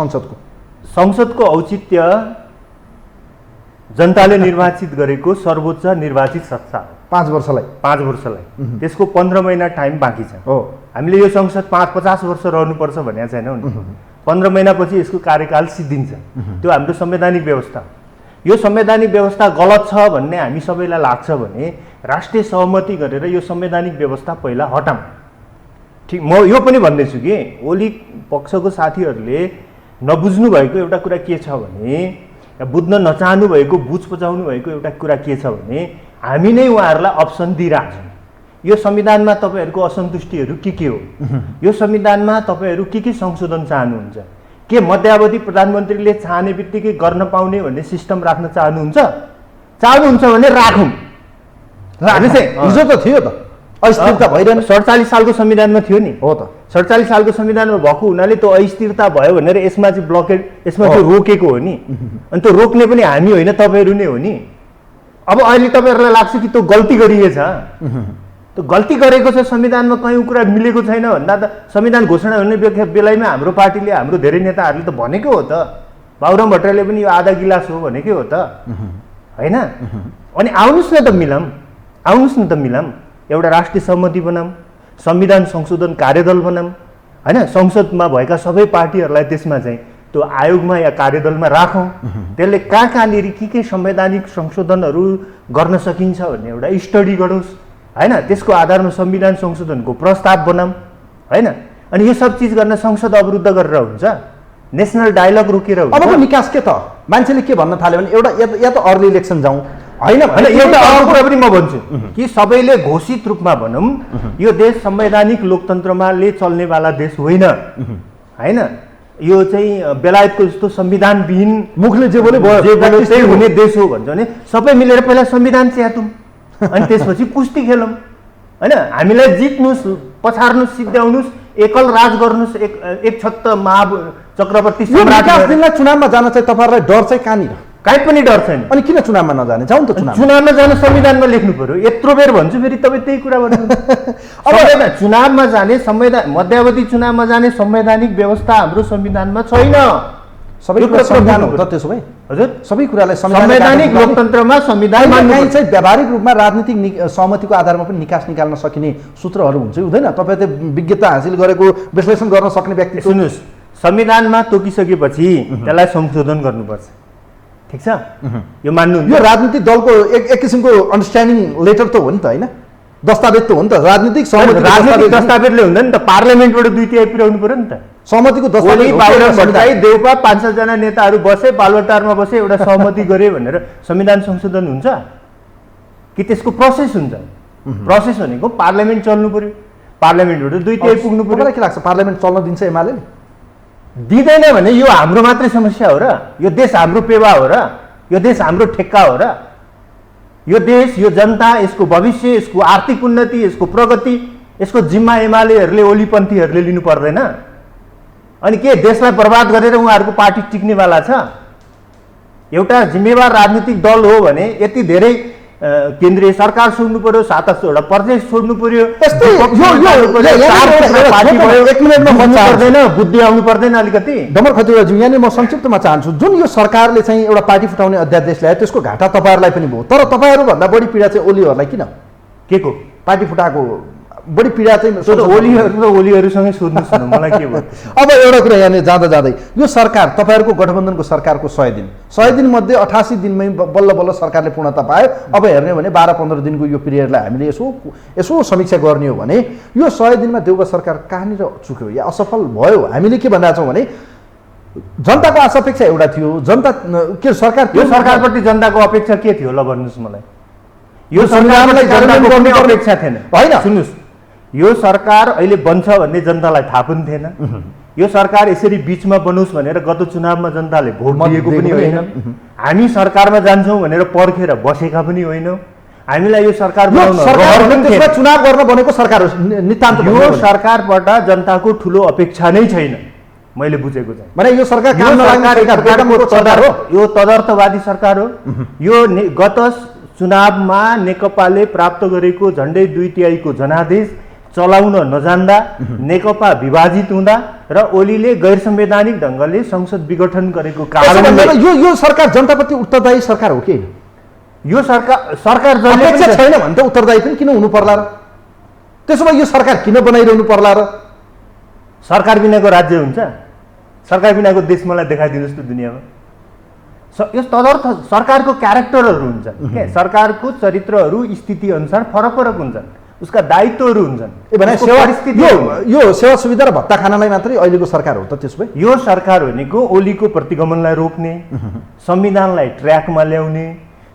संसदको औचित्य जनताले निर्वाचित गरेको सर्वोच्च निर्वाचित संस्था 5 वर्षलाई त्यसको 15 महिना टाइम बाँकी छ। हो, हामीले यो संसद 50 वर्ष रहनुपर्छ भन्ने छैनौँ नि। 15 महिनापछि यसको कार्यकाल सिद्धिन्छ। त्यो हाम्रो संवैधानिक व्यवस्था। यो संवैधानिक व्यवस्था गलत छ भन्ने हामी सबैलाई लाग्छ भने राष्ट्रिय सहमति गरेर यो संवैधानिक व्यवस्था पहिला हटाउँ। ठिक, म यो पनि भन्दैछु कि ओली पक्षको साथीहरूले नबुझ्नु भएको एउटा कुरा के छ भने, बुझ्न नचाहनु भएको, बुझ पचाउनु भएको एउटा कुरा के छ भने, हामी नै उहाँहरूलाई अप्सन दिइरहेको छौँ। यो संविधानमा तपाईँहरूको असन्तुष्टिहरू के हो, यो संविधानमा तपाईँहरू के संशोधन चाहनुहुन्छ, के मध्यावधि प्रधानमन्त्रीले चाहने बित्तिकै गर्न पाउने भन्ने सिस्टम राख्न चाहनुहुन्छ भने राखौँ। हिजो त थियो त, अस्थिरता भइरहने 47 सालको संविधानमा थियो नि। हो त, 47 सालको संविधानमा भएको हुनाले त्यो अस्थिरता भयो भनेर यसमा चाहिँ ब्लकेड, यसमा त्यो रोकेको हो नि। अनि त्यो रोक्ने पनि हामी होइन, तपाईँहरू नै हो नि। अब अहिले तपाईँहरूलाई लाग्छ कि त्यो गल्ती गरिएछ, त्यो गल्ती गरेको छ, संविधानमा कहीँ कुरा मिलेको छैन भन्दा त संविधान घोषणा हुने बेलामा हाम्रो पार्टीले, हाम्रो धेरै नेताहरूले त भनेको हो त, बाबुराम भट्टराईले पनि यो आधा गिलास हो भनेकै हो त, होइन? अनि आउनुहोस् न त मिलाम, एउटा राष्ट्रिय सहमति बनाऊँ, संविधान संशोधन कार्यदल बनाऊँ, होइन? संसदमा भएका सबै पार्टीहरूलाई त्यसमा चाहिँ त्यो आयोगमा या कार्यदलमा राखौँ। त्यसले कहाँनिर के संवैधानिक संशोधनहरू गर्न सकिन्छ भन्ने एउटा स्टडी गरोस्, होइन? त्यसको आधारमा संविधान संशोधनको प्रस्ताव बनाऊँ, होइन? अनि यो सब चिज गर्न संसद अवरुद्ध गरेर हुन्छ? नेसनल डायलग रोकेर हुन्छ? अब निकास के त? मान्छेले के भन्न थाल्यो भने एउटा या त अर्ली इलेक्सन जाउँ, होइन? एउटा अर्को कुरा पनि म भन्छु कि सबैले घोषित रूपमा भनौँ, यो देश संवैधानिक लोकतन्त्रमाले चल्नेवाला देश होइन, होइन? यो चाहिँ बेलायतको जस्तो संविधानविहीन मुखले जे बोले त्यही हुने देश हो भन्छ भने सबै मिलेर पहिला संविधान च्यातौँ, अनि त्यसपछि कुस्ती खेलौँ, होइन? हामीलाई जित्नुहोस्, पछार्नुहोस्, सिद्ध्याउनुहोस्, एकल राज गर्नुहोस्, एक छत्त चक्रवर्ती सम्राट। चुनावमा जान चाहिँ तपाईँहरूलाई डर चाहिँ कहाँनिर? कहीँ पनि डर छैन। अनि किन चुनावमा नजाने? जाउँ त चुनावमा जान संविधानमा लेख्नु पर्यो। यत्रो बेर भन्छु, फेरि तपाईँ त्यही कुरा भन्नु। अब चुनावमा जाने, संविधान मध्यावधि चुनावमा जाने संवैधानिक व्यवस्था हाम्रो संविधानमा छैन। सबै कुरा संविधान हो त त्यसो भए? हजुर, सबै कुरालाई संवैधानिक लोकतन्त्रमा संविधान चाहिँ व्यावहारिक रूपमा राजनीतिक सहमतिको आधारमा पनि निकास निकाल्न सकिने सूत्रहरू हुन्छ हुँदैन? तपाईँ त विज्ञता हासिल गरेको, विश्लेषण गर्न सक्ने व्यक्ति। सुन्नुहोस्, संविधानमा तोकिसकेपछि त्यसलाई संशोधन गर्नुपर्छ, ठिक छ, यो मान्नुहुन्छ? यो राजनीतिक दलको एक किसिमको अन्डरस्ट्यान्डिङ लेटर त हो नि त, होइन? दस्तावेज त हो नि त, राजनीतिक राजनीतिक दस्तावेजले हुँदैन नि त, पार्लियामेन्टबाट 2/3 पुर्याउनु पर्यो नि त। सहमतिको दस्तावेज देउपा 5-6 जना नेताहरू बसे, बालुवाटारमा बसे, एउटा सहमति गरे भनेर संविधान संशोधन हुन्छ कि? त्यसको प्रोसेस हुन्छ। प्रोसेस भनेको पार्लियामेन्ट चल्नु पर्यो, पार्लियामेन्टबाट 2/3 पुग्नु पर्यो। के लाग्छ, पार्लियामेन्ट चल्न दिन्छ एमाले? दिँदैन भने यो हाम्रो मात्रै समस्या हो र? यो देश हाम्रो पेवा हो र? यो देश हाम्रो ठेक्का हो र? यो देश, यो जनता, यसको भविष्य, यसको आर्थिक उन्नति, यसको प्रगति, यसको जिम्मा एमालेहरूले, ओलीपन्थीहरूले लिनु पर्दैन? अनि के देशलाई बर्बाद गरेर उहाँहरूको पार्टी टिक्नेवाला छ? एउटा जिम्मेवार राजनीतिक दल हो भने यति धेरै केन्द्रीय सरकार छोड्नु पर्यो, 7-8 प्रदेश छोड्नु पर्यो, बुद्धि आउनु पर्दैन अलिकति? डमर खतिवडाज्यू, यहाँनिर म संक्षिप्तमा चाहन्छु, जुन यो सरकारले चाहिँ एउटा पार्टी फुटाउने अध्यादेश ल्यायो त्यसको घाटा तपाईँहरूलाई पनि भयो, तर तपाईँहरूभन्दा बढी पीडा चाहिँ ओलीहरूलाई किन? के को पार्टी फुटाएको बढी पीडा चाहिँ ओलीहरूसँगै सोध्नुहोस् न, मलाई के भयो? अब एउटा कुरा यहाँनिर जाँदा जाँदै यो सरकार, तपाईँहरूको गठबन्धनको सरकारको 100 दिन मध्ये 88 दिनमै बल्ल बल्ल सरकारले पूर्णता पायो। अब हेर्ने हो भने 12-15 दिनको यो पिरियडलाई हामीले यसो समीक्षा गर्ने हो भने यो 100 दिनमा देउबा सरकार कहाँनिर चुक्यो या असफल भयो? हामीले के भनिरहेका छौँ भने जनताको आशा अपेक्षा एउटा थियो, जनता के सरकार, यो सरकारप्रति जनताको अपेक्षा के थियो ल भन्नुहोस् मलाई? यो सरकारलाई जनताको कुनै अपेक्षा थिएन, होइन? सुन्नुहोस्, यो सरकार अहिले बन्छ भन्ने जनतालाई थाहा पनि थिएन। यो सरकार यसरी बिचमा बनोस् भनेर गत चुनावमा जनताले भोट दिएको पनि होइन। हामी सरकारमा जान्छौँ भनेर पर्खेर बसेका पनि होइनौँ। हामीलाई यो सरकार चुनाव गर्न बनेको सरकार हो नितान्त। यो सरकारबाट जनताको ठुलो अपेक्षा नै छैन, मैले बुझेको चाहिँ। भने यो सरकार यो तदर्थवादी सरकार हो। यो गत चुनावमा नेकपाले प्राप्त गरेको झन्डै 2/3 को जनादेश चलाउन नजान्दा, नेकपा विभाजित हुँदा र ओलीले गैर संवैधानिक ढङ्गले संसद विघटन गरेको कारणले यो सरकार जनताप्रति उत्तरदायी सरकार हो कि? यो सरकार अपेक्षा छैन भने त उत्तरदायी पनि किन हुनु पर्ला र? त्यसो भए यो सरकार किन बनाइरहनु पर्ला र? सरकार बिनाको राज्य हुन्छ? सरकार बिनाको देश मलाई देखाइदिनुहोस् त दुनियाँमा। यो तदर्थ सरकारको क्यारेक्टरहरू हुन्छन् के? सरकारको चरित्रहरू स्थिति अनुसार फरक फरक हुन्छन्, उसका दायित्वहरू हुन्छन्। यो सेवा सुविधा र भत्ता खानालाई मात्रै अहिलेको सरकार हो त? त्यसो भए यो सरकार भनेको ओलीको प्रतिगमनलाई रोक्ने, संविधानलाई ट्र्याकमा ल्याउने,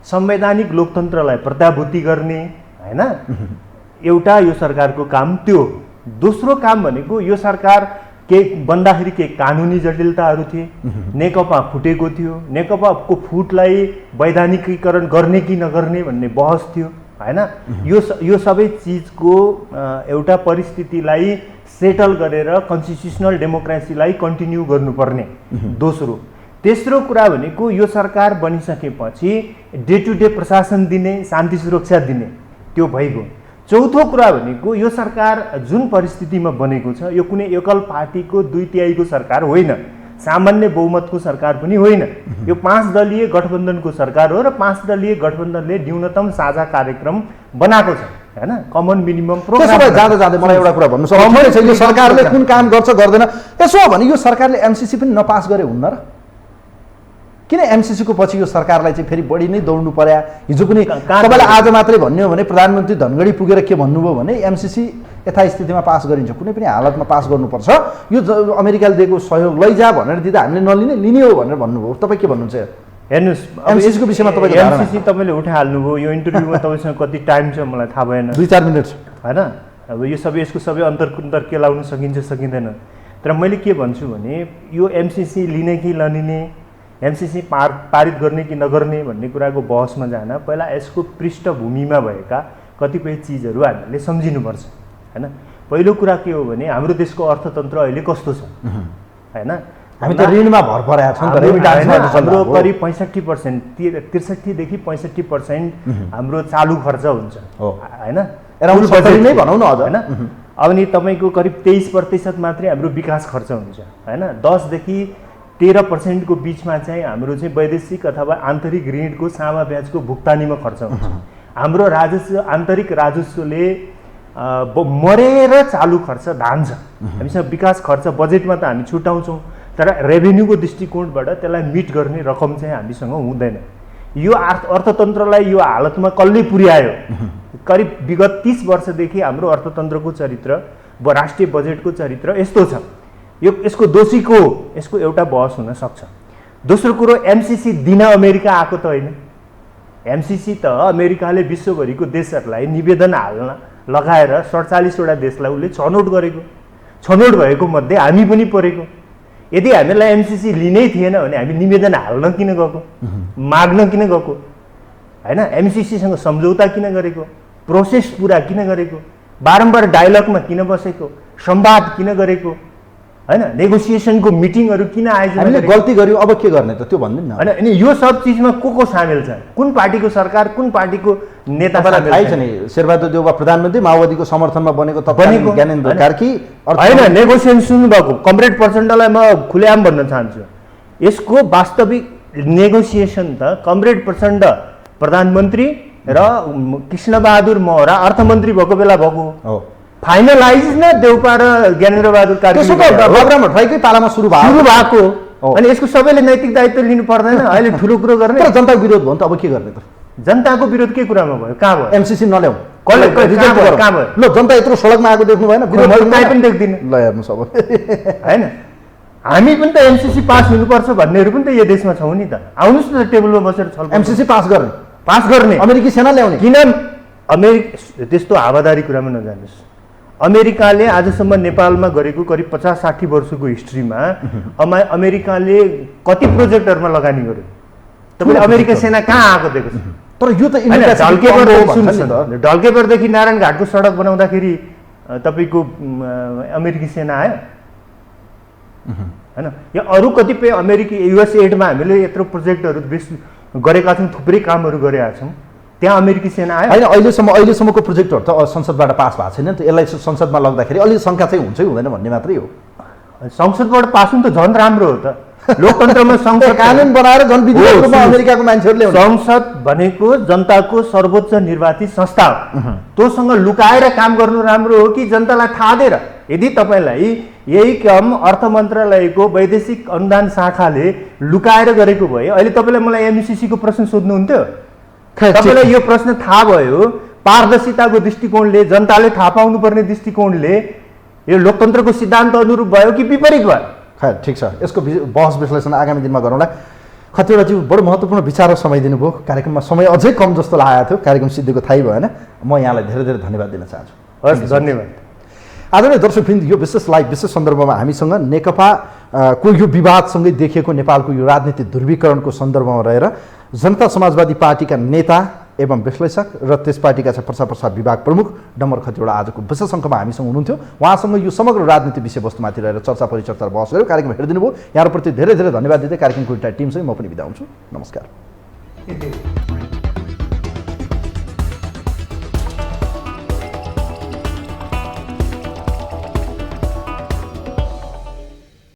संवैधानिक लोकतन्त्रलाई प्रत्याभूति गर्ने, होइन? एउटा यो सरकारको काम त्यो। दोस्रो काम भनेको यो सरकार के बन्दाखेरि के कानुनी जटिलताहरू थिए, नेकपा फुटेको थियो, नेकपाको फुटलाई वैधानिकीकरण गर्ने कि नगर्ने भन्ने बहस थियो, होइन? यो सबै चिजको एउटा परिस्थितिलाई सेटल गरेर कन्स्टिट्युसनल डेमोक्रेसीलाई कन्टिन्यू गर्नुपर्ने दोस्रो। तेस्रो कुरा भनेको यो सरकार बनिसकेपछि डे टु डे प्रशासन दिने, शान्ति सुरक्षा दिने, त्यो भइगयो। चौथो कुरा भनेको यो सरकार जुन परिस्थितिमा बनेको छ यो कुनै एकल पार्टीको 2/3 को सरकार होइन, सामान्य बहुमतको सरकार पनि होइन। यो 5 दलीय गठबन्धनको सरकार हो र 5 दलीय गठबन्धनले न्यूनतम साझा कार्यक्रम बनाएको छ, हैन? Common minimum programme. त्यसो भए जाँदा जाँदै मलाई एउटा कुरा भन्नु छ, यो सरकारले कुन काम गर्छ गर्दैन, यसो हो भने यो सरकारले एमसीसी पनि नपास गरे हुन्न र? किन एमसीसी को पछि यो सरकारलाई चाहिँ फेरि बढी नै दौड्नु पर्या? हिजो पनि तपाईँलाई आज मात्रै भन्ने हो भने प्रधानमन्त्री धनगढी पुगेर के भन्नुभयो भने एमसीसी यथास्थितिमा पास गरिन्छ, कुनै पनि हालतमा पास गर्नुपर्छ, यो अमेरिकाले दिएको सहयोग लैजा भनेर दिँदा हामीले नलिने, लिने हो भनेर भन्नुभयो। तपाईँ के भन्नुहुन्छ? हेर्नुहोस्, एमसीसी को विषयमा तपाईँको एमसीसी तपाईँले उठाइहाल्नुभयो। यो इन्टरभ्यूमा तपाईँसँग कति टाइम छ मलाई थाहा भएन, 2-4 मिनट, होइन? अब यो सबै यसको सबै अन्तर केलाउन सकिन्छ सकिँदैन। तर मैले के भन्छु भने यो एमसीसी लिने कि नलिने, एमसीसी पारित गर्ने कि नगर्ने भन्ने कुराको बहसमा जान पहिला यसको पृष्ठभूमिमा भएका कतिपय चिजहरू हामीले सम्झिनुपर्छ, होइन? पहिलो कुरा के हो भने हाम्रो देशको अर्थतन्त्र अहिले कस्तो छ, होइन? हामी त ऋणमा भर परेका छौँ त, हाम्रो करिब 65%, 63 देखि 65% हाम्रो चालु खर्च हुन्छ, होइन? एराउन्ड 70 नै भनौँ न, होइन? अनि तपाईँको करिब 23% मात्रै हाम्रो विकास खर्च हुन्छ, होइन? 10 देखि 13% को बिचमा चाहिँ हाम्रो चाहिँ वैदेशिक अथवा आन्तरिक ऋणको सामा ब्याजको भुक्तानीमा खर्च हुन्छ। हाम्रो राजस्व, आन्तरिक राजस्वले मरेर चालु खर्च धान्छ। हामीसँग विकास खर्च बजेटमा त हामी छुटाउँछौँ, तर रेभेन्यूको दृष्टिकोणबाट त्यसलाई मिट गर्ने रकम चाहिँ हामीसँग हुँदैन। यो अर्थतन्त्रलाई यो हालतमा कसले पुर्यायो? करिब विगत 30 वर्षदेखि हाम्रो अर्थतन्त्रको चरित्र राष्ट्रिय बजेटको चरित्र यस्तो छ। यसको दोषीको यसको एउटा बहस हुन सक्छ। दोस्रो कुरो, एमसिसी दिन अमेरिका आएको त होइन। एमसिसी त अमेरिकाले विश्वभरिको देशहरूलाई निवेदन हाल्न लगाएर 47 वटा देशलाई उसले छनौट गरेको। छनौट भएको मध्ये हामी पनि परेको। यदि हामीलाई एमसिसी लिनै थिएन भने हामी निवेदन हाल्न किन गएको, माग्न किन गएको होइन? एमसिसीसँग सम्झौता किन गरेको, प्रोसेस पुरा किन गरेको, बारम्बार डायलगमा किन बसेको, संवाद किन गरेको होइन? नेगोसिएसनको मिटिङहरू किन आयोजना हामीले गल्ती गर्यौँ, अब के गर्ने त त्यो भन्दिनु न होइन? अनि यो सब चिजमा को सामेल छ? कुन पार्टीको सरकार, कुन पार्टीको नेता सामेल थाहै छ नि? शेरबहादुर देउवा प्रधानमन्त्री, माओवादीको समर्थनमा बनेको तत्कालीन ज्ञानेन्द्र कार्की होइन। नेगोसिएसन सुन्नुभएको कमरेड प्रचण्डलाई म खुलेआम भन्न चाहन्छु, यसको वास्तविक नेगोसिएसन त कमरेड प्रचण्ड प्रधानमन्त्री र कृष्णबहादुर महरा अर्थमन्त्री भएको बेला भएको हो। फाइनलाइज न देउपा र ज्ञानेन्द्रबहादुर कार्की प्रोग्राम भट्टराईकै पालामा सुरु भएको। अनि यसको सबैले नैतिक दायित्व लिनु पर्दैन? अहिले ठुलो कुरो गर्ने जनताको विरोध भयो नि त, अब के गर्ने त? जनताको विरोध के कुरामा भयो? कहाँ भयो? एमसिसी नल्याऊ, कहाँ भयो? ल जनता यत्रो सडकमा आएको देख्नु भएन? कहीँ पनि देख्दिनँ ल हेर्नुहोस् अब होइन। हामी पनि त एमसिसी पास हुनुपर्छ भन्नेहरू पनि त यो देशमा छौँ नि त। आउनुहोस् न टेबलमा बसेर छलफल। एमसिसी पास गर्ने अमेरिकी सेना ल्याउने किन? त्यस्तो हावादारी कुरामा नजानुहोस्। अमेरिकाले आजसम्म नेपालमा गरेको करिब 50-60 वर्षको हिस्ट्रीमा अमेरिकाले कति प्रोजेक्टहरूमा लगानी गर्यो? तपाईँले अमेरिका सेना कहाँ आएको देख्नु? तर यो त ढल्केपरदेखि नारायणघाटको सडक बनाउँदाखेरि तपाईँको अमेरिकी सेना आयो होइन? या अरू कतिपय अमेरिकी युएस एडमा हामीले यत्रो प्रोजेक्टहरू गरेका छौँ, थुप्रै कामहरू गरेका छौँ, त्यहाँ अमेरिकी सेना आयो होइन? अहिलेसम्मको प्रोजेक्टहरू त संसदबाट पास भएको छैन नि त। यसलाई संसदमा लग्दाखेरि अलिक शङ्का चाहिँ हुन्छ हुँदैन भन्ने मात्रै हो। संसदबाट पास हुनु त झन् राम्रो हो त। लोकतन्त्रमा संसद कानुन बनाएर जनविधिको रूपमा अमेरिकाको मान्छेहरूले संसद भनेको जनताको सर्वोच्च निर्वाचित संस्था हो। तँसँग लुकाएर काम गर्नु राम्रो हो कि जनतालाई थाहा दिएर? यदि तपाईँलाई यही काम अर्थ मन्त्रालयको वैदेशिक अनुदान शाखाले लुकाएर गरेको भए अहिले तपाईँलाई मलाई एमसिसीको प्रश्न सोध्नुहुन्थ्यो? तपाईँलाई यो प्रश्न थाहा भयो, पारदर्शिताको दृष्टिकोणले, जनताले थाहा पाउनुपर्ने दृष्टिकोणले यो लोकतन्त्रको सिद्धान्त अनुरूप भयो कि विपरीत भयो? खैर ठिक छ, यसको बहस विश्लेषण आगामी दिनमा गरौँला। खतिवटा ज्यू बडो महत्त्वपूर्ण विचार र समय दिनुभयो। कार्यक्रममा समय अझै कम जस्तो लागेको थियो, कार्यक्रम सिद्धिको थाहै भएन। म यहाँलाई धेरै धेरै धन्यवाद दिन चाहन्छु। हस्, धन्यवाद। आदरणीय दर्शकवृन्द, यो विशेष लाइभ विशेष सन्दर्भमा हामीसँग नेकपाको यो विवादसँगै देखिएको नेपालको यो राजनीतिक ध्रुवीकरणको सन्दर्भमा रहेर जनता समाजवादी पार्टीका नेता एवं विश्लेषक र त्यस पार्टीका प्रचार प्रसार विभाग प्रमुख डम्बर खतिवडा आजको विशेष अङ्कमा हामीसँग हुनुहुन्थ्यो। उहाँसँग यो समग्र राजनीतिक विषयवस्तुमाथि रहेर चर्चा परिचर्चा बहस गऱ्यो। कार्यक्रम हेरिदिनु भयो। यहाँप्रति धेरै धेरै धन्यवाद दिँदै कार्यक्रमको टिमसँग म पनि बिदा हुन्छु। नमस्कार।